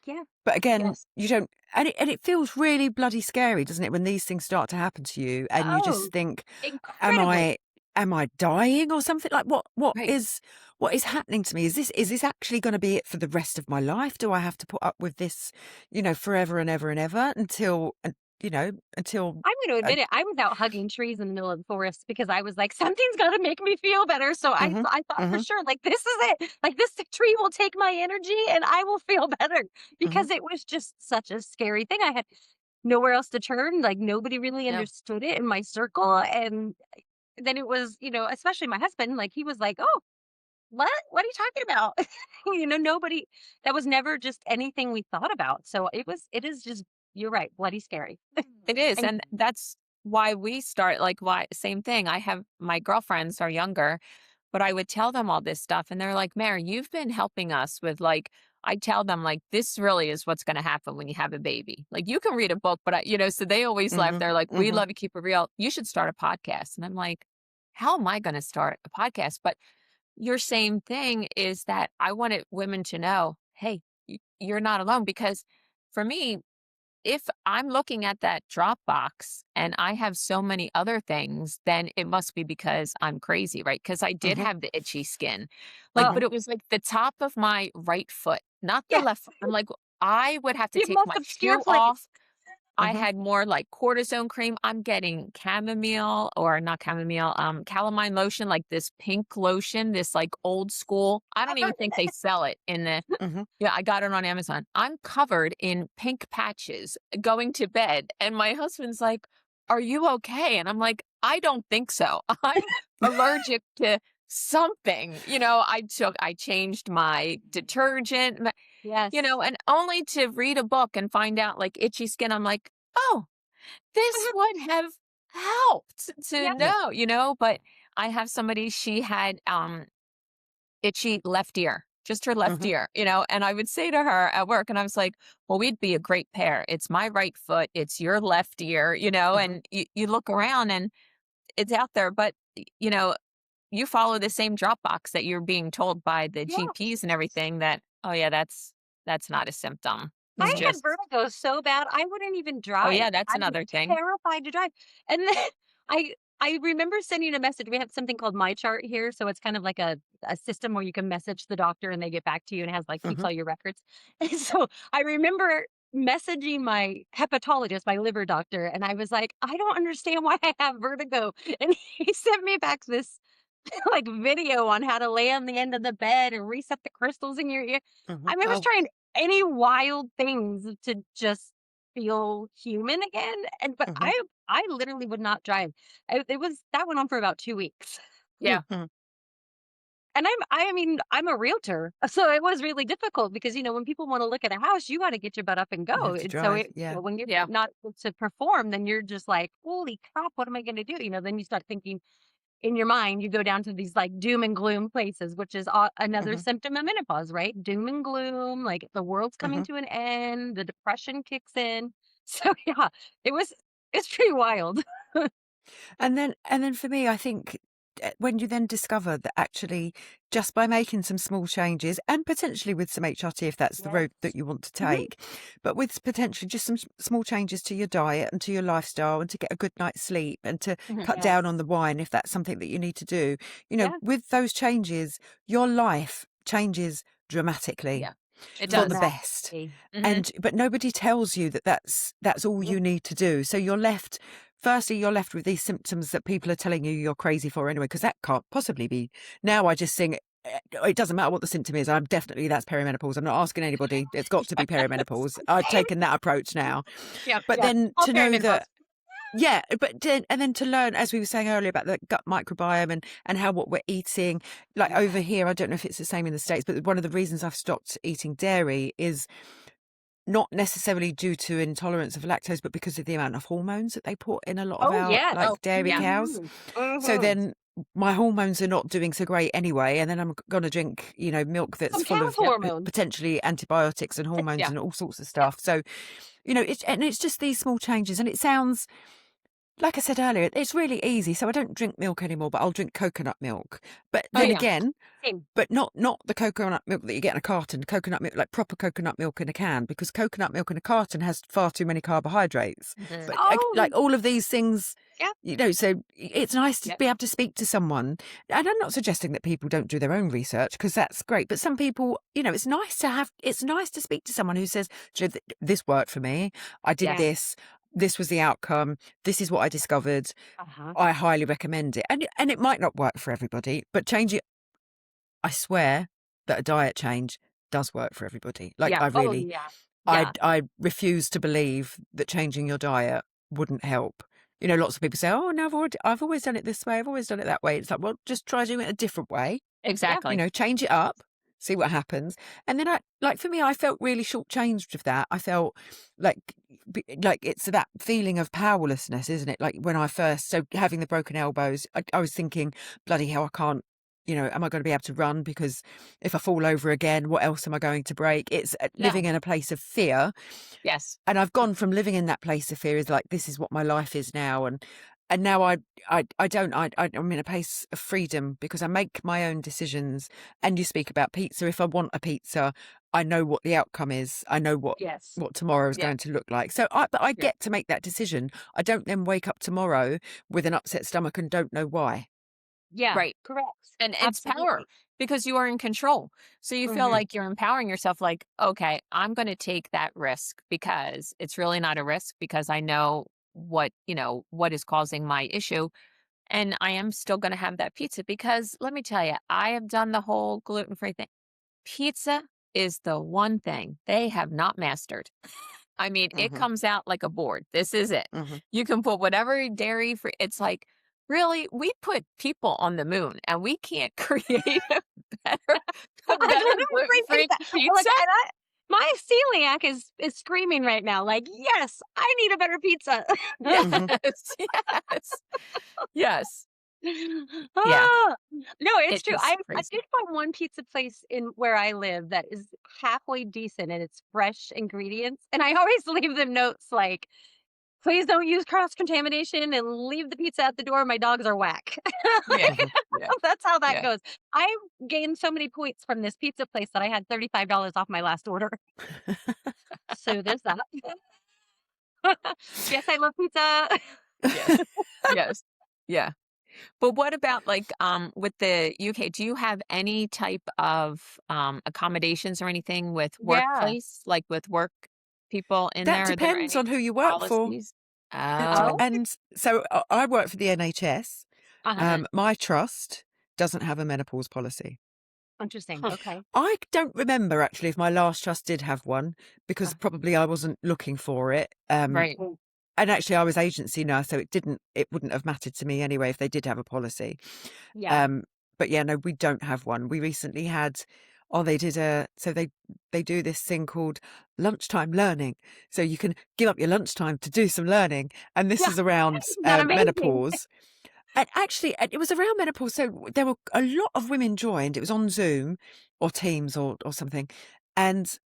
Yeah. But again, Yes. you don't, and it feels really bloody scary, doesn't it, when these things start to happen to you, and you Oh, just think, am incredibly. I am I dying or something? Like right. what is happening to me? Is this actually going to be it for the rest of my life? Do I have to put up with this, forever and ever and ever until I'm going to I, admit it. I was out hugging trees in the middle of the forest because I was like, something's got to make me feel better. So mhm, I thought for mhm, sure, like, this is it. Like, this tree will take my energy and I will feel better mhm, because it was just such a scary thing. I had nowhere else to turn. Like, nobody really No. understood it in my circle. And then it was, especially my husband, like, he was like, oh, what? What are you talking about? Nobody, that was never just anything we thought about. So it is just, you're right, bloody scary. It is, And and that's why we start like, why same thing, I have my girlfriends are younger, but I would tell them all this stuff, and they're like, "Mary, you've been helping us with, like." I tell them, like, "This really is what's gonna happen when you have a baby. Like, you can read a book, but so they always laugh, mhm, they're like, "We mhm, love to keep it real. You should start a podcast." And I'm like, "How am I gonna start a podcast?" But your same thing is that I wanted women to know, "Hey, you're not alone," because for me, if I'm looking at that Dropbox and I have so many other things, then it must be because I'm crazy, right? Because I did mhm, have the itchy skin. Like, oh, but mhm, it was like the top of my right foot, not the yeah, left. I'm like, I would have to the take most my obscure shoe place. off. I mhm, had more like cortisone cream. I'm getting chamomile or not chamomile, calamine lotion, like this pink lotion, this like old school. I don't even think they sell it in the mhm. yeah, I got it on Amazon. I'm covered in pink patches going to bed, and my husband's like, "Are you okay?" And I'm like, "I don't think so. I'm allergic to something." I changed my detergent, Yes. and only to read a book and find out like itchy skin. I'm like, "Oh, this Mhm. would have helped to Yep. Yeah. know." But I have somebody, she had itchy left ear, just her left Mhm, ear, and I would say to her at work, and I was like, well, we'd be a great pair. It's my right foot, it's your left ear, mhm. and you look around and it's out there, but you follow the same Dropbox that you're being told by the Yeah. GPs and everything that, oh yeah, that's not a symptom. It's I Mhm, had just, vertigo so bad, I wouldn't even oh drive. yeah, that's I was another thing. terrified to drive. And then I remember sending a message. We have something called My Chart here, so it's kind of like a system where you can message the doctor and they get back to you and it has like keeps mhm. all your records. And so I remember messaging my hepatologist, my liver doctor, and I was like, "I don't understand why I have vertigo." And he sent me back this like video on how to lay on the end of the bed and reset the crystals in your ear. Mhm. I mean, I was Oh, trying any wild things to just feel human again. And but mhm, I literally would not drive. It was that went on for about 2 weeks. Yeah. mhm. And I mean, I'm a realtor, so it was really difficult because, when people wanna look at a house, you gotta get your butt up and You go, have to and so drive, it yeah. when you're Yeah. not able to perform, then you're just like, "Holy crap, what am I gonna do?" Then you start thinking in your mind, you go down to these, like, doom and gloom places, which is a another Mhm, symptom of menopause, right? Doom and gloom, like, the world's coming mhm. to an end, the depression kicks in. So, yeah, it was it's pretty wild. And then for me, I think when you then discover that actually just by making some small changes and potentially with some HRT, if that's the road that Yes. you want to Mhm. take, but with potentially just some small changes to your diet and to your lifestyle and to get a good night's sleep and to Mhm. cut down on Yes. the wine, if that's something that you need to do, Yeah. with those changes, your life changes dramatically Yeah. It for the does. best. Dramatically. Mhm. But nobody tells you that that's all Yeah. you need to do. So you're left with these symptoms that people are telling you you're crazy for anyway, because that can't possibly be. Now I just think it doesn't matter what the symptom is. That's perimenopause. I'm not asking anybody. It's got to be Yes. perimenopause. I've Same. taken that approach now. Yep. But Yeah. then All to know perimenopause. that, yeah, and then to learn, as we were saying earlier, about the gut microbiome and how what we're eating, like over Yeah. here, I don't know if it's the same in the States, but one of the reasons I've stopped eating dairy is not necessarily due to intolerance of lactose, but because of the amount of hormones that they put in a lot of Oh, our, Oh, like, yes. dairy yeah. cows. Mhm. So Mhm. then my hormones are not doing so great anyway, and then I'm gonna drink, milk that's Some full cow's of Yep. hormones. potentially antibiotics and hormones Yeah. and all sorts of Yeah. stuff. So, it's just these small changes, and it sounds like I said earlier, it's really easy. So I don't drink milk anymore, but I'll drink coconut milk. But Oh, then yeah. again, Same. but not the coconut milk that you get in a carton, coconut milk, like proper coconut milk in a can, because coconut milk in a carton has far too many carbohydrates. Mhm. But like Oh, all of these things, yeah. so it's nice to Yep. be able to speak to someone. And I'm not suggesting that people don't do their own research, because that's great. But some people, it's nice to speak to someone who says, "Do you know, this worked for me. I did Yeah. Yes. this. This was the outcome. This is what I discovered. Uh-huh. I highly recommend it." And it might not work for everybody, but change it. I swear that a diet change does work for everybody. Like, Yeah. I Oh, really, yeah. Yeah. I refuse to believe that changing your diet wouldn't help. Lots of people say, "Oh no, I've always done it this way. I've always done it that way." It's like, well, just try doing it a different way. Yeah. Exactly. Change it up, see what happens. And then for me, I felt really shortchanged with that. I felt like, like it's that feeling of powerlessness, isn't it? Like when I first, so having the broken elbows, I was thinking, bloody hell, I can't, am I going to be able to run? Because if I fall over again, what else am I going to break? It's Yeah. living in a place of fear. Yes. And I've gone from living in that place of fear is like, this is what my life is now. And now I don't, I'm in a place of freedom because I make my own decisions. And you speak about pizza. If I want a pizza, I know what the outcome is. I know Yes. what tomorrow is Yeah. going to look like. But I Yeah. get to make that decision. I don't then wake up tomorrow with an upset stomach and don't know why. Yeah. Right. Correct. And it's power Absolutely. because you are in control. So you feel Mhm. like you're empowering yourself, like, okay, I'm going to take that risk because it's really not a risk because I know what is causing my issue. And I am still going to have that pizza because let me tell you, I have done the whole gluten free thing. Pizza is the one thing they have not mastered. I mean, it Hmm. comes out like a board. This is it. Hmm. You can put whatever dairy free. It's like, really, we put people on the moon and we can't create better, a A better gluten-free gluten-free pizza. Like, pizza? and my celiac is screaming right now, like, "Yes, I need a better pizza." Hmm. Yes, yes, yes. Yeah, Ah, no, it's it true. is I crazy. did find one pizza place in where I live that is halfway decent and it's fresh ingredients, and I always leave them notes like, "Please don't use cross-contamination and leave the pizza at the door. My dogs are whack." Yeah, Hmm. yeah, That's how that yeah. goes. I gained so many points from this pizza place that I had $35 off my last order. So there's that. Yes, I love pizza. Yes, yes, yeah. But what about like with the UK? Do you have any type of accommodations or anything with Yeah. workplace, like with work people in That there? Are there depends any on who you work for. policies? Oh, Oh, And so I work for the NHS. uh-huh. My trust doesn't have a menopause policy. Interesting. Huh. Okay. I don't remember actually if my last trust did have one, because probably I wasn't looking for it. Right. And actually I was agency nurse, so it wouldn't have mattered to me anyway if they did have a policy. Yeah. Um, but yeah, no, we don't have one. We recently had, they did they do this thing called lunchtime learning. So you can give up your lunchtime to do some learning. And this Yeah. is around Isn't that amazing? menopause. And actually, it was around menopause. So there were a lot of women joined. It was on Zoom or Teams or something. And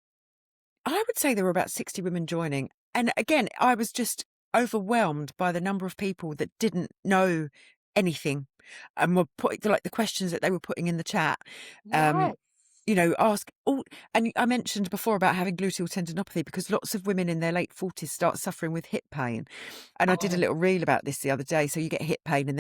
I would say there were about 60 women joining. And again, I was just overwhelmed by the number of people that didn't know anything and were putting like the questions that they were putting in the chat. Um, Yes. Ask all. And I mentioned before about having gluteal tendinopathy, because lots of women in their late 40s start suffering with hip pain. And I did a Oh, little reel about this the other day. So you get hip pain, and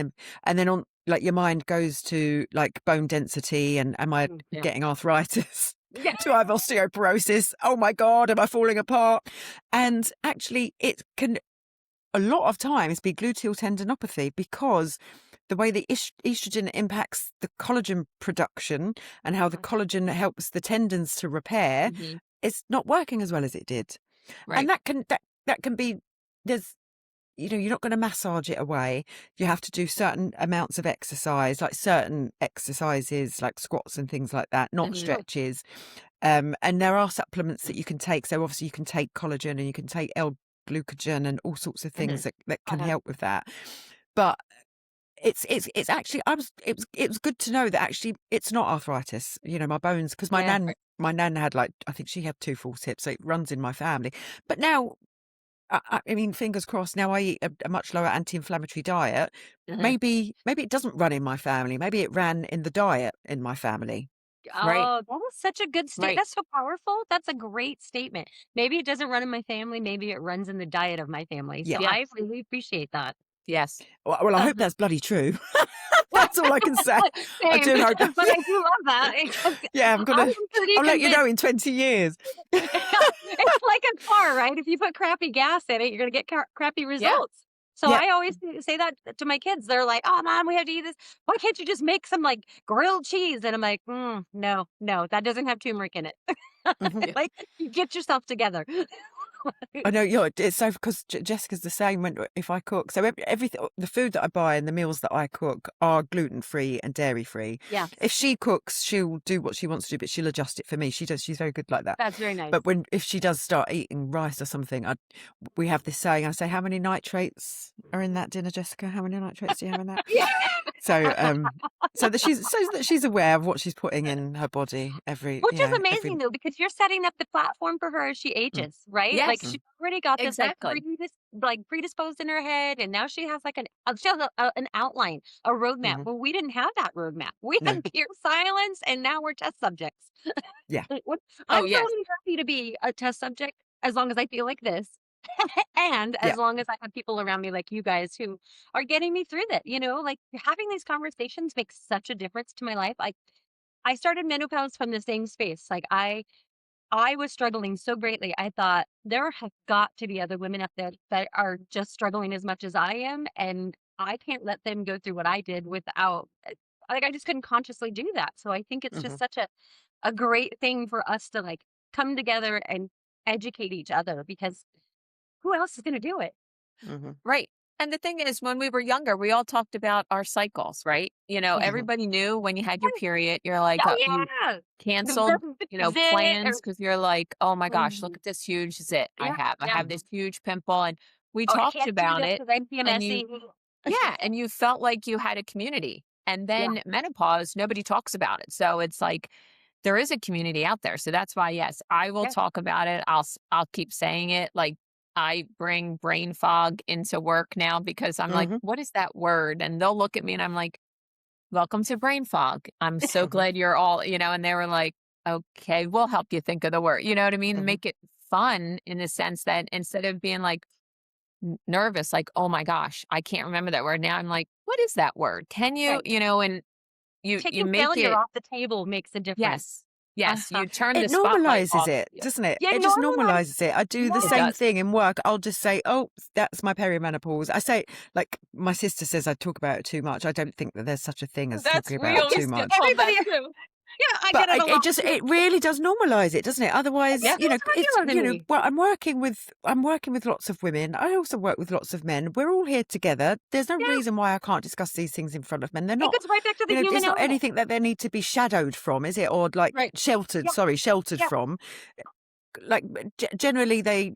then on, like, your mind goes to like bone density and am I Yeah. getting arthritis? yeah. Do I have osteoporosis? Oh my God, am I falling apart? And actually, it can a lot of times be gluteal tendinopathy, because the way the estrogen impacts the collagen production and how the collagen helps the tendons to repair, Mhm. it's not working as well as it did. And Right. that can be, there's, you're not going to massage it away. You have to do certain amounts of exercise, like certain exercises like squats and things like that, not Mhm. stretches. And there are supplements that you can take. So obviously you can take collagen and you can take L-glucogen and all sorts of things Mhm. that can Uh-huh. help with that. But it's actually, it was good to know that actually it's not arthritis. My bones, because my Yeah. nan my nan had, like, I think she had 2 false hips, so it runs in my family. But now, I mean, fingers crossed, now I eat a much lower anti-inflammatory diet. Mhm. Maybe it doesn't run in my family. Maybe it ran in the diet in my family. Right. Oh, that is such a good state. Right. That's so powerful. That's a great statement. Maybe it doesn't run in my family. Maybe it runs in the diet of my family. Yeah. So Yeah. I really appreciate that. Yes. Well, I hope that's bloody true. Well, That's all I can say. I same, do hope that. but I do love that because Yeah, I am pretty I'll let you know convinced. in 20 years. It's like a car, right? If you put crappy gas in it, you're gonna get crappy Yeah. results. So Yeah. I always say that to my kids. They're like, "Oh, mom, we have to eat this. Why can't you just make some like grilled cheese?" And I'm like, no, no, that doesn't have turmeric in it. Mhm. Yeah. Like, you get yourself together." I know, it's so, because Jessica's the same when if I cook. So everything, the food that I buy and the meals that I cook are gluten free and dairy free. If Yes, she cooks, she'll do what she wants to do, but she'll adjust it for me. She does. She's very good like that. that's very nice. But if she does start eating rice or something, we have this saying. I say, "How many nitrates are in that dinner, Jessica? How many nitrates do you have in that?" Yeah. So so that she's aware of what she's putting in her body every, Which is every. amazing though, because you're setting up the platform for her as she Mm, ages, right? Like Yes. she's already got this Exactly. predisposed in her head, and now she has like she has an outline, a roadmap. mhm. Well, we didn't have that roadmap. We No, had pure silence, and now we're test subjects. yeah, Oh, I'm yes. totally happy to be a test subject as long as I feel like this. And yeah. as long as I have people around me like you guys who are getting me through that, like having these conversations makes such a difference to my life. I started menopause from the same space. Like I was struggling so greatly. I thought there have got to be other women out there that are just struggling as much as I am, and I can't let them go through what I did without like I just couldn't consciously do that. So I think it's hmm just such a great thing for us to like come together and educate each other because who else is going to do it? hmm Right. And the thing is, when we were younger, we all talked about our cycles, right? hmm Everybody knew when you had your period, you're like, Oh you yeah, the canceled, zit plans or because you're like, oh my gosh, look mm, at this huge zit I yeah, have. I yeah. have this huge pimple. And we Oh, I talked can't do about this it because I'm and PMSing. yeah, and you felt like you had a community. And Yeah, then menopause, nobody talks about it. So it's like there is a community out there. So that's why, yes, I will yeah, talk about it. I'll keep saying it. Like I bring brain fog into work now because I'm like, hmm what is that word? And they'll look at me and I'm like, welcome to brain fog. I'm so hmm glad you're all, and they were like, okay, we'll help you think of the word. You know what I mean? hmm Make it fun in the sense that instead of being like, nervous, like, "Oh my gosh, I can't remember that word now." I'm like, "What is that word? Can you?" right. And you Taking make failure it off the table makes a difference. yes. Yes, Uh-huh. you turn It the spotlight normalizes off of it, you. doesn't it? Yeah, It just normalize. normalizes it. I do the It Yes. same does. thing in work. I'll just say, "Oh, that's my perimenopause." I say, like my sister says, I talk about it too much. I don't think that there's such a thing as That's talking we about it too always get much. told that Everybody, too. yeah, I But get it a lot too. it really does normalize it, doesn't it? Otherwise, It Yeah. feels it's, regular to me. well, I'm working with lots of women. I also work with lots of men. We're all here together. There's no Yeah. reason why I can't discuss these things in front of men. They're It not, goes right back to the human it's not element. anything that they need to be shadowed from, is it? Or like Right. sheltered, Yeah. sheltered Yeah. from. Like generally they,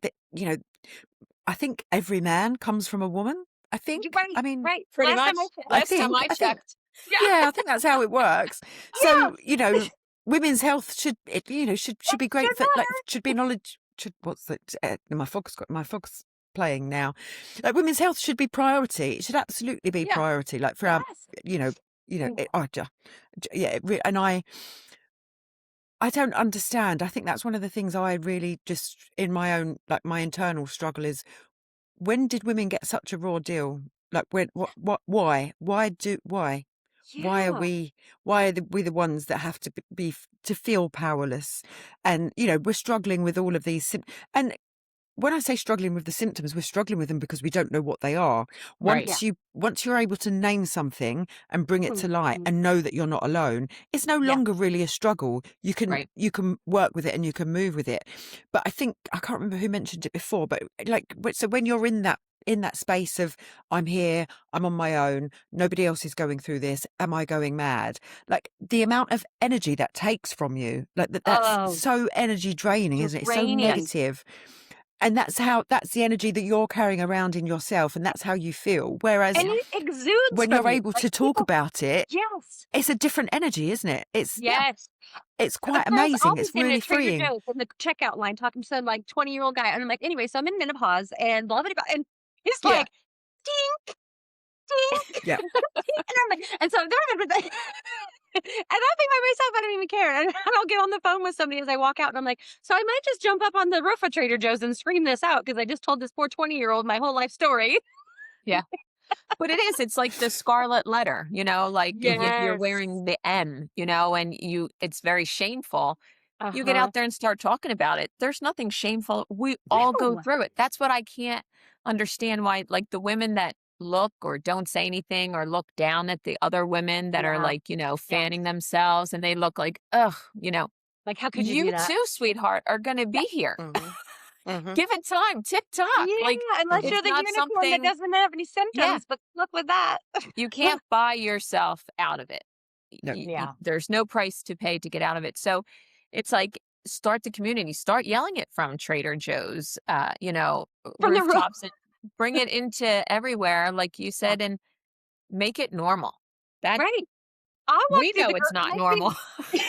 I think every man comes from a woman. I think. You're right. I mean, Right. Pretty Last time much. I checked. I Last time think. I I think. checked. Yeah. Yeah, I think that's how it works. Yeah. So women's health should be It great should for, like, matter. should be knowledge. Should what's that? My fog's playing now. Like, women's health should be priority. It should absolutely be Yeah. priority. Like for our, Yes. you know, Mm. yeah. And I don't understand. I think that's one of the things I really just in my own, like, my internal struggle is, when did women get such a raw deal? Like, when, why why are Yeah. we the ones that have to to feel powerless? And we're struggling with all of these and when I say struggling with the symptoms, we're struggling with them because we don't know what they are. Right. Yeah. Once you're able to name something and bring it to light Mhm. and know that you're not alone, it's no Yeah. longer really a struggle. Right. You can work with it and you can move with it. But I think I can't remember who mentioned it before, but like, so when you're in that space of, I'm here, I'm on my own, nobody else is going through this, am I going mad? Like, the amount of energy that takes from you, like that's Oh, so energy draining, isn't it? It's so draining. negative. And that's the energy that you're carrying around in yourself, and that's how you feel. Whereas And it exudes when from you're you. able Like to talk people, about it, yes. it's a different energy, isn't it? Yeah. It's The quite girls, I'll amazing. be It's sitting really at Trader freeing. Joe's in the checkout line talking to some like 20-year-old guy. And I'm like, anyway, so I'm in menopause and blah, blah, blah. And he's Yeah. like, ding, ding. Yeah. And I'm like, and so and I think by myself, I don't even care. And I'll get on the phone with somebody as I walk out and I'm like, so I might just jump up on the roof of Trader Joe's and scream this out because I just told this poor 20-year-old my whole life story. Yeah. But it's like the scarlet letter, like you're Yes. wearing the M, and it's very shameful. You get Uh-huh. out there and start talking about it. There's nothing shameful. We all go No. through it. That's what I can't understand, why, like, the women that look or don't say anything or look down at the other women that are, Yeah. like, Yes. fanning themselves, and they look like, ugh, Like, how could you do you that? too, sweetheart, are going to Yeah. be here. Hmm. Hmm. Give it time. Tick tock. Yeah. Like, Unless it's you're the not unicorn that something. doesn't have any Yeah. symptoms, but look with that. You can't buy yourself out of it. No. Yeah. There's no price to pay to get out of it. So it's like, start the community, start yelling it from Trader Joe's, From the roof. rooftops, and bring it into everywhere, like you Yeah. said, and make it normal. That Right. I we walked through know the it's not I normal. think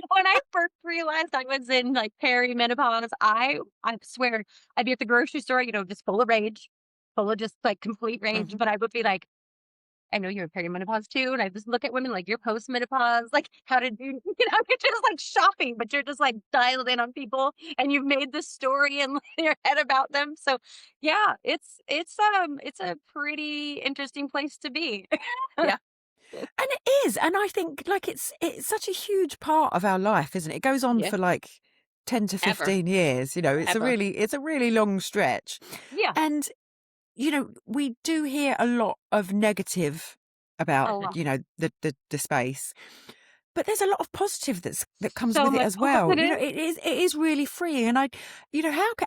when I first realized I was in like perimenopause, I swear I'd be at the grocery store, just full of rage, full of just like complete rage. Hmm. But I would be like, I know you're in perimenopause too. And I just look at women like you're postmenopause, like how did you, you're just like shopping, but you're just like dialed in on people and you've made this story in your head about them. So yeah, it's a pretty interesting place to be. Yeah. And it is, and I think, like, it's such a huge part of our life, isn't it? It goes on Yeah. for like 10 to Ever. 15 years. Ever. It's a really long stretch. Yeah. And we do hear a lot of negative about, A lot. the space. But there's a lot of positive that comes So with it much as well. positive. It is really freeing. And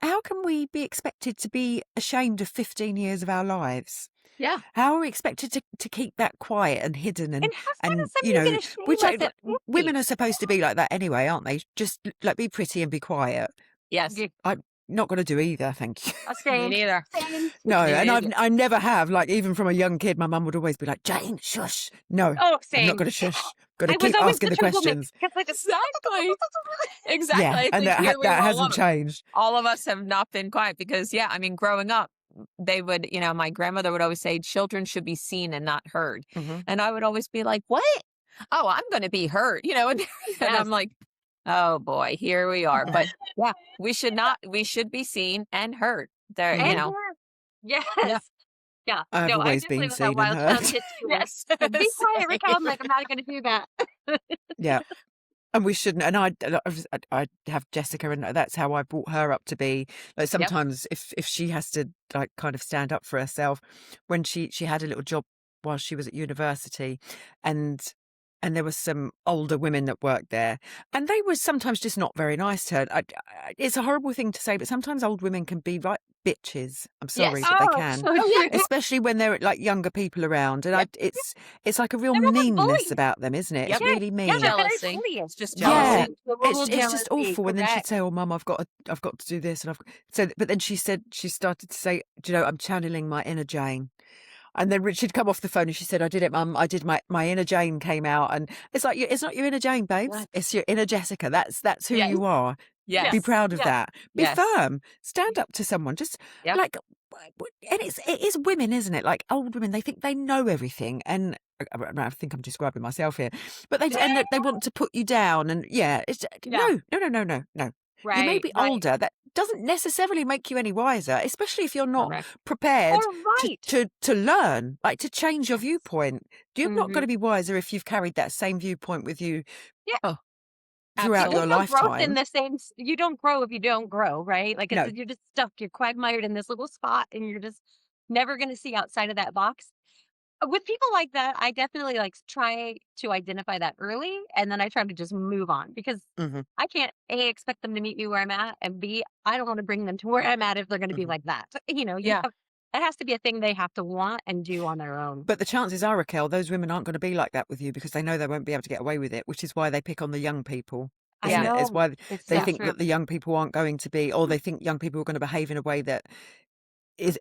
how can we be expected to be ashamed of 15 years of our lives? Yeah. How are we expected to keep that quiet and hidden And how fun and is something you get ashamed which less at 50? women are supposed to be like that anyway, aren't they? Just like be pretty and be quiet. Yes. Yeah, I'm not going to do either, thank you. Me same, neither. same. No, Me and neither. I never have. Like, even from a young kid, my mum would always be like, "Jayne, shush." No, Oh, I'm not same. going to shush. Got to I was keep always asking the the troublemaker. questions. It's like Exactly. Exactly. Yeah, I and think here we that all hasn't changed. all of us have not been quiet because, yeah, I mean, growing up, they would, my grandmother would always say, children should be seen and not heard. Hmm. And I would always be like, what? Oh, I'm going to be heard, and Yes. I'm like, oh boy, here we are. But yeah, we should be seen and heard there, Mhm. And her. Yes. Yeah. Yeah. I've No, I always definitely been was that seen and wild child heard. kid too. Yes. Like, be quiet, Rick. I'm Same. like, I'm not going to do that. Yeah. And we shouldn't. And I have Jessica, and that's how I brought her up to be. Like Yep. sometimes, if she has to like kind of stand up for herself, when she had a little job while she was at university, and there was some older women that worked there, and they were sometimes just not very nice to her. It's a horrible thing to say, but sometimes old women can be right bitches. I'm sorry, Yes. but they Oh, can, so Oh, yeah. true. especially when they're like younger people around. And Yep. it's like a real They're almost meanness bullies. about them, isn't it? It's Yep. Yeah, really yeah, they're mean. very Jealousy. bullying. It's just Yeah, jealousy. Jealousy, a little it's just jealousy, awful. And then she'd correct. say, "Oh, mum, I've got to do this," and but then she started to say, "Do you know, I'm channeling my inner Jane." And then she'd come off the phone and she said, "I did it, mum. I did my inner Jane came out." And it's like, it's not your inner Jane, babes. Yes, It's your inner Jessica. That's who Yes. you are. Be Yes. proud of yes, that. Be Yes. firm. Stand up to someone. Just Yep. like, and it is women, isn't it? Like old women, they think they know everything, and I think I'm describing myself here, but they want to put you down, and yeah, it's yeah, no. You may right, be right, older. That doesn't necessarily make you any wiser, especially if you're not Correct. prepared or to right. learn, like to change your Yes. viewpoint. You're not going Mhm. to be wiser if you've carried that same viewpoint with you Yeah, Oh, throughout there's your absolutely. no growth in lifetime. the same you don't grow if you don't grow, right? Like, No. you're just stuck, you're quagmired in this little spot, and you're just never gonna see outside of that box. With people like that, I definitely, like, try to identify that early, and then I try to just move on because Hmm. I can't, A, expect them to meet me where I'm at, and B, I don't wanna bring them to where I'm at if they're gonna be Hmm. like that. You Yeah. have that has to be a thing they have to want and do on their own. But the chances are, Raquel, those women aren't going to be like that with you because they know they won't be able to get away with it, which is why they pick on the young people, I isn't Yeah. it? It's know. why It's they so Yeah. think true. that the young people aren't going to be, or they think young people are going to behave in a way that is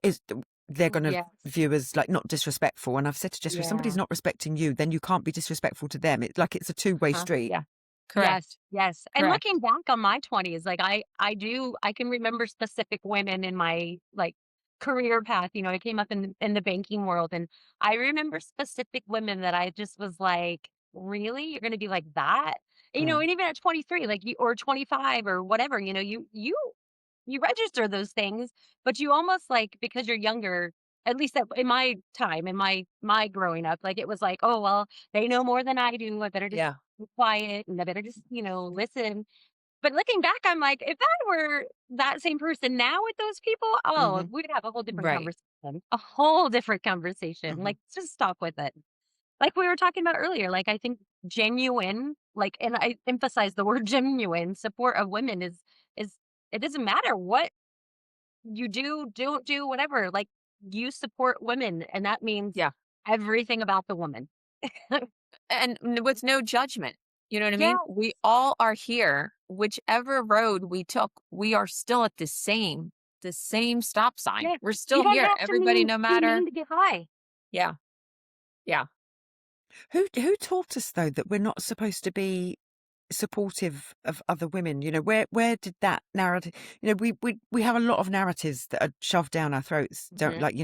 they're going to Yes. view as like not disrespectful. And I've said to Jessica, if somebody's Yeah. not respecting you, then you can't be disrespectful to them. It's like it's a two-way Uh-huh. street. Yeah. Yes, Correct. yes, and Correct. looking back on my 20s, like, I can remember specific women in my, like, career path. I came up in the banking world, and I remember specific women that I just was like, "Really? You're gonna be like that?" Mm. And even at 23, like, you or 25 or whatever, you register those things, but you almost, like, because you're younger, at least in my time, in my growing up, like, it was like, "Oh, well, they know more than I do. I better just Yeah. be quiet, and I better just, listen." But looking back, I'm like, if I were that same person now with those people, oh, Hmm. we'd have a whole different Right. conversation. A whole different conversation. Hmm. Like, just stop with it. Like we were talking about earlier, like I think genuine, like, and I emphasize the word genuine support of women is it doesn't matter what you do, don't do, whatever. Like, you support women, and that means Yeah. everything about the woman. And with no judgment. You know what I Yeah, mean? We all are here. Whichever road we took, we are still at the same stop sign. yeah. We're You still don't here. have to Everybody, no be matter. mean to get high. Yeah. Yeah. Who taught us though that we're not supposed to be supportive of other women? Where did that narrative, we have a lot of narratives that are shoved down our throats, don't Hmm. like,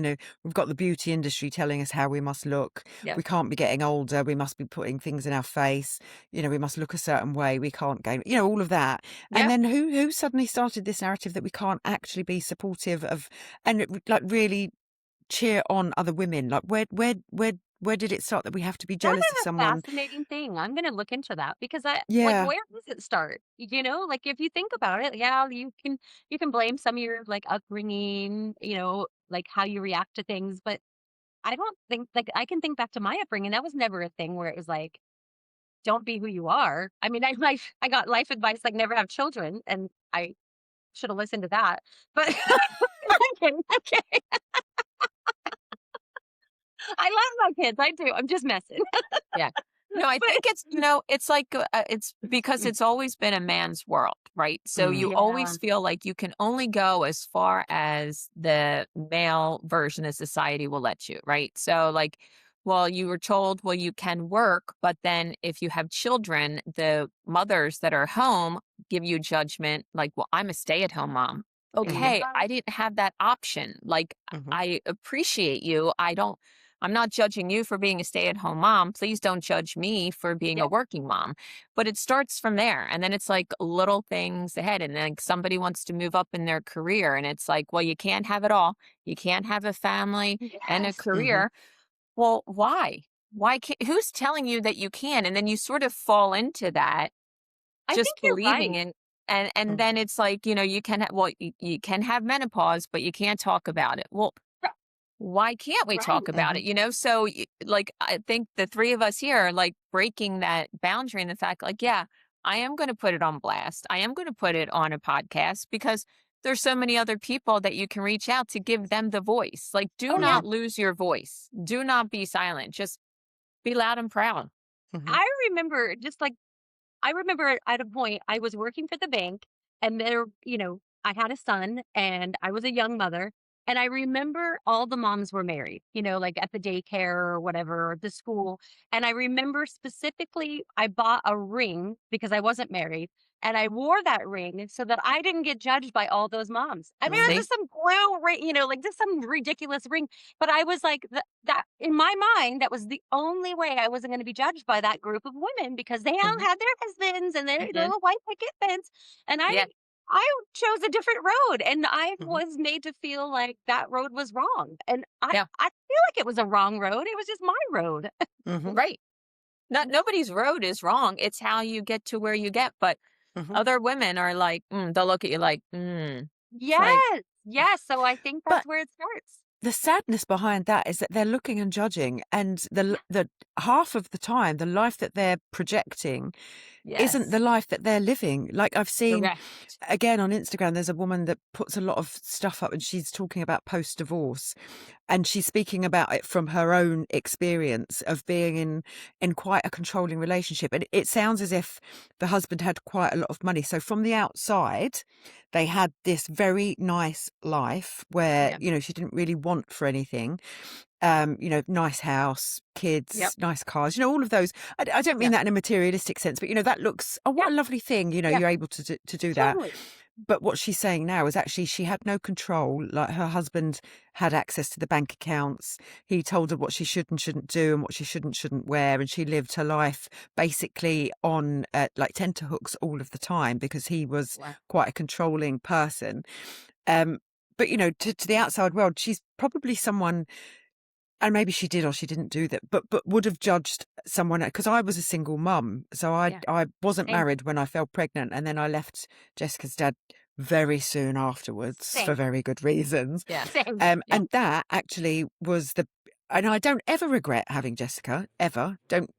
we've got the beauty industry telling us how we must look. Yeah. We can't be getting older, we must be putting things in our face, we must look a certain way, we can't gain, all of that. And Yeah. then who suddenly started this narrative that we can't actually be supportive of and like really cheer on other women? Like where did it start that we have to be That jealous of is a someone? fascinating thing. I'm gonna look into that because Yeah. where does it start? Like if you think about it, yeah, you can blame some of your like upbringing, like how you react to things, but I don't think like I can think back to my upbringing. That was never a thing where it was like, don't be who you are. I mean, I got life advice like never have children, and I should have listened to that. But I'm kidding. I'm kidding. I love my kids. I do. I'm just messing. Yeah. No, I But think it's like, it's because it's always been a man's world, right? So Mm. you yeah, always feel like you can only go as far as the male version of society will let you, right? So, like, well, you were told, well, you can work, but then if you have children, the mothers that are home give you judgment, like, well, I'm a stay-at-home mom. Mhm. Okay, yeah, I didn't have that option. Like, Mhm. I appreciate you. I'm not judging you for being a stay-at-home mom. Please don't judge me for being yeah. a working mom. But it starts from there. And then it's like little things ahead. And then somebody wants to move up in their career. And it's like, well, you can't have it all. You can't have a family and a Yes. Mhm. career. Well, why? Why can't, who's telling you that you can? And then you sort of fall into that. I just think you're believing right. in. And Mm. then it's like, you can well, you can have menopause, but you can't talk about it. Well, R why can't we right. talk about Mhm. it? So, like, I think the three of us here are like breaking that boundary and the fact, like, yeah, I am going to put it on blast. I am going to put it on a podcast because there's so many other people that you can reach out to give them the voice. Like, do Oh, yeah. not Mhm. lose your voice. Do not be silent. Just be loud and proud. Mhm. I remember just, like I remember at a point I was working for the bank and I had a son and I was a young mother. And I remember all the moms were married, like at the daycare or whatever, or the school. And I remember specifically, I bought a ring because I wasn't married. And I wore that ring so that I didn't get judged by all those moms. I mean, it was Mhm. See? just some blue ring, like just some ridiculous ring. But I was like, that in my mind, that was the only way I wasn't going to be judged by that group of women because they all Mhm. had their husbands and their Hmm. little white picket fence. And Yeah. I chose a different road and I Mhm. was made to feel like that road was wrong. And Yeah. I feel like it was a wrong road. It was just my road. Mhm. Right. Not nobody's road is wrong. It's how you get to where you get. But Mhm. other women are like, they'll look at you like, It's like, Yes. Yes. So I think But that's where it starts. the sadness behind that is that they're looking and judging, and Yeah. the half of the time, the life that they're projecting isn't the yes, life that they're living. Like, I've seen, correct. again, on Instagram, there's a woman that puts a lot of stuff up, and she's talking about post-divorce, and she's speaking about it from her own experience of being in quite a controlling relationship. And it sounds as if the husband had quite a lot of money. So from the outside, they had this very nice life where, Yeah. she didn't really want for anything. Nice house, Yep. kids, nice cars, all of those. I don't mean Yeah. that in a materialistic sense, but that looks, oh, Yeah. what a lovely thing, Yeah. you're able to do that. Totally. But what she's saying now is actually she had no control. Like, her husband had access to the bank accounts. He told her what she should and shouldn't do and what she shouldn't wear. And she lived her life basically on like tenterhooks all of the time because he was Wow. quite a controlling person. Um, but to the outside world, she's probably someone, and maybe she did or she didn't do that, but would have judged someone, because I was a single mum, so I Yeah. I wasn't Same. married when I fell pregnant, and then I left Jessica's dad very soon afterwards for Same. very good reasons. Yes. Same. Yeah. And that actually was and I don't ever regret having Jessica, ever. Don't,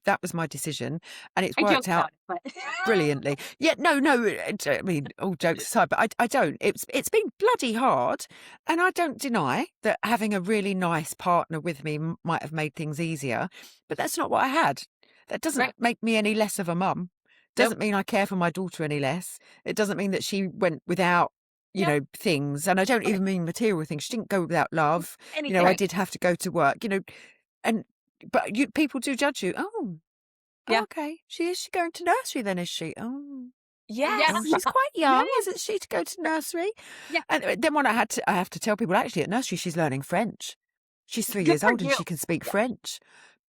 that was my decision, and it's I joke worked out about it, but brilliantly. Yeah, no, I mean, all jokes aside, but I don't. It's been bloody hard, and I don't deny that having a really nice partner with me might have made things easier, but that's not what I had. That doesn't Right. make me any less of a mum. Nope. Doesn't mean I care for my daughter any less. It doesn't mean that she went without, yeah. things, and I don't Right. even mean material things. She didn't go without love. I Anything. Right. did have to go to work, and but people do judge you. Oh, Yeah. okay. She going to nursery then, is she? Oh. Yeah. Oh, Yes. she's quite Yeah. young, isn't she, to go to nursery? Yeah. And then when I have to tell people, actually, at nursery she's learning French. She's 3 Good years for old and you. she can speak Yeah. French.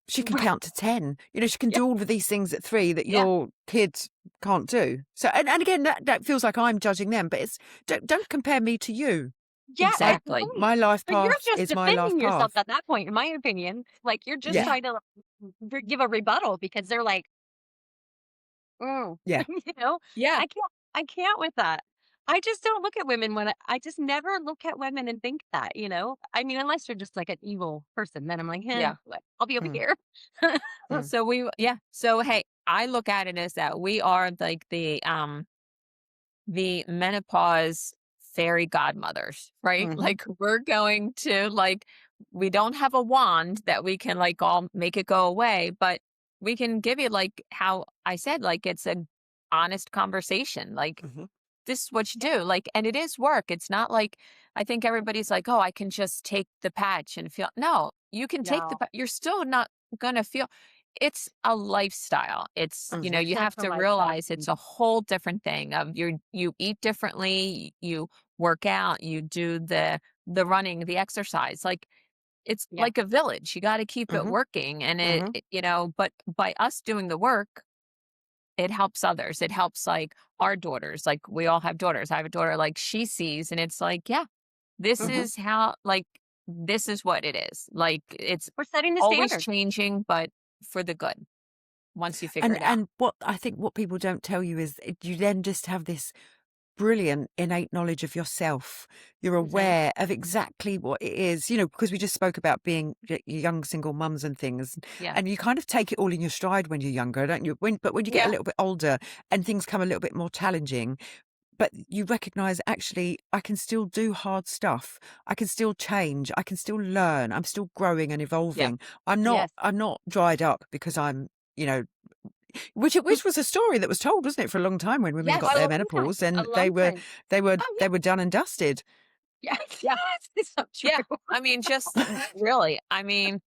She can Right. count to 10. She can Yeah. do all of these things at 3 that Yeah. your kids can't do. So, and again, that feels like I'm judging them, but it's, don't compare me to you. Yeah, Exactly. right. My life But you're path just is my life defending yourself path. at that point, in my opinion. Like, you're just Yeah, Yeah. trying to, give a rebuttal because they're like, "Mm." yeah. You know? Yeah. I can't with that. I just don't look at women when I just never look at women and think that? I mean, unless you're just like an evil person, then I'm like, "Eh, Yeah. I'll be over Mm, here." mm, So yeah. So hey, I look at it as that we are like the menopause fairy godmothers, right? mhm, Like, we're going to, like, we don't have a wand that we can like all make it go away, but we can give you, like how I said, like, it's an honest conversation. Like, mhm, this is what you Yeah, do. Like, and it is work. It's not like, I think everybody's like, oh, I can just take the patch and feel. No, you can take the no. patch. You're still not gonna feel. It's a lifestyle. It's, mhm, you have Such a to lifestyle realize it's change. a whole different thing of you eat differently, you work out, you do the running, the exercise. Like, it's Yeah. like a village. You got to keep it mhm, working. And mhm, but by us doing the work, it helps others. It helps, like, our daughters. Like, we all have daughters. I have a daughter, like, she sees, and it's like, yeah, this mhm. is how, like, this is what it is. Like, it's We're setting the always standard. changing, but for the good. once you figure it out. And what I think what people don't tell you is you then just have this brilliant innate knowledge of yourself. You're Mhm. aware of exactly what it is, you know, because we just spoke about being young single mums and things, Yeah. and you kind of take it all in your stride when you're younger, don't you? But when you get a Yeah. little bit older and things come a little bit more challenging, but you recognize actually I can still do hard stuff. I can still change. I can still learn. I'm still growing and Yeah. evolving. Yes. I'm not dried up because I'm, you know, which was a story that was told, wasn't it, for a long time when women Yes. got A their long time. menopause A and long time. Oh, yeah. they were done and dusted. Yes. Yeah. It's so Yeah. true. I mean, just really, I mean,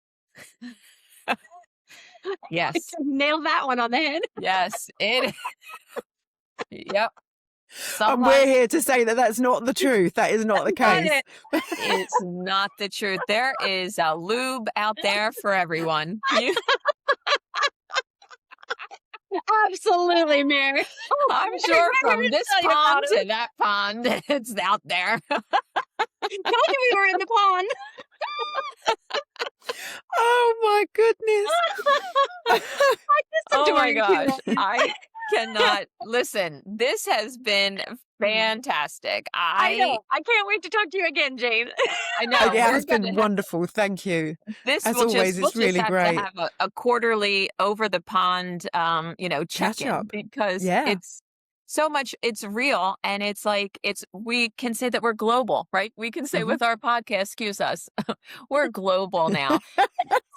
yes. Nail that one on the head. Yes. It, yep. Some And we're life here to say that that's not the truth. That is not the Got case. it. is not the truth. There is a lube out there for everyone. You, Absolutely, Mary. Oh, I'm I sure remember from to this tell you about pond it. to that pond, it's out there. Told you we were in the pond. Oh my goodness. I just Oh adore my you two gosh. ladies. I cannot listen. This has been fantastic. I know. I can't wait to talk to you again, Jane. I know Yeah, we're it's been gonna wonderful. Thank you. this As will just always, we'll it's just really have to great. have a quarterly over the pond Catch check-in up. because Yeah. it's so much it's real and it's like it's we can say that we're global, right? We can say Hmm. with our podcast, excuse us, we're global now. Excuse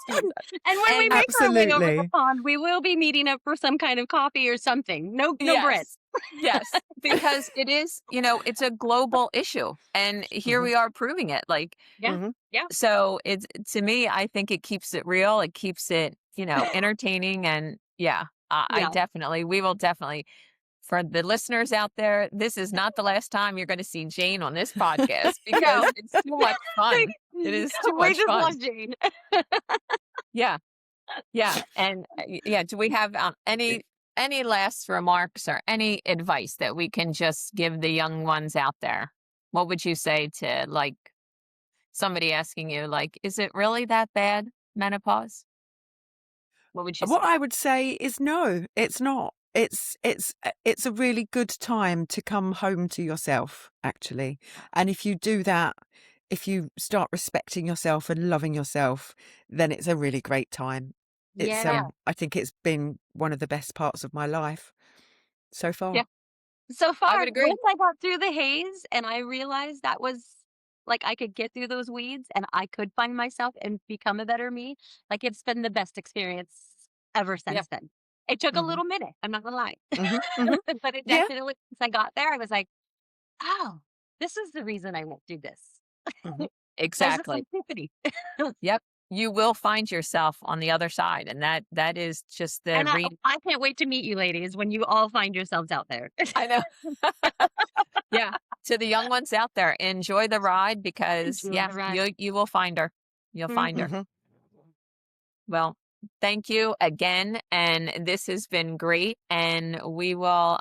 us. And when we And make our way over the Absolutely. pond, we will be meeting up for some kind of coffee or something. No bread. yes. Yes, because it is, it's a global issue and here Hmm. we are proving it. Like Yeah. Hmm. Yeah. so it's to me, I think it keeps it real. It keeps it, entertaining and yeah, I Yeah. definitely we will definitely for the listeners out there, this is not the last time you're going to see Jane on this podcast because No. it's too much fun. It is too We much just fun. love Jane. Yeah. Yeah. And yeah, do we have any last remarks or any advice that we can just give the young ones out there? What would you say to like somebody asking you like, is it really that bad, menopause? What would you What say? I would say is no, it's not. It's a really good time to come home to yourself, actually. And if you do that, if you start respecting yourself and loving yourself, then it's a really great time. It's Yeah. I think it's been one of the best parts of my life so Yeah, far. So I far, would agree. once I got through the haze and I realized that was like I could get through those weeds and I could find myself and become a better me, like it's been the best experience ever Yeah. since then. It took a Hmm. little minute, I'm not gonna lie. Hmm. Hmm. But it Yeah. definitely, once I got there, I was like, oh, this is the reason I won't do this. Hmm. There's a Exactly. simplicity. Yep. You will find yourself on the other side. And that is just the And I, read. I can't wait to meet you ladies when you all find yourselves out there. I know. Yeah. To the young ones out there, enjoy the ride because Enjoy yeah, the ride. you will find her. You'll find her. Hmm. Well, thank you again. And this has been great. And we will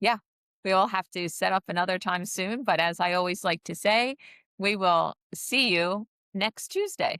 yeah, we will have to set up another time soon. But as I always like to say, we will see you next Tuesday.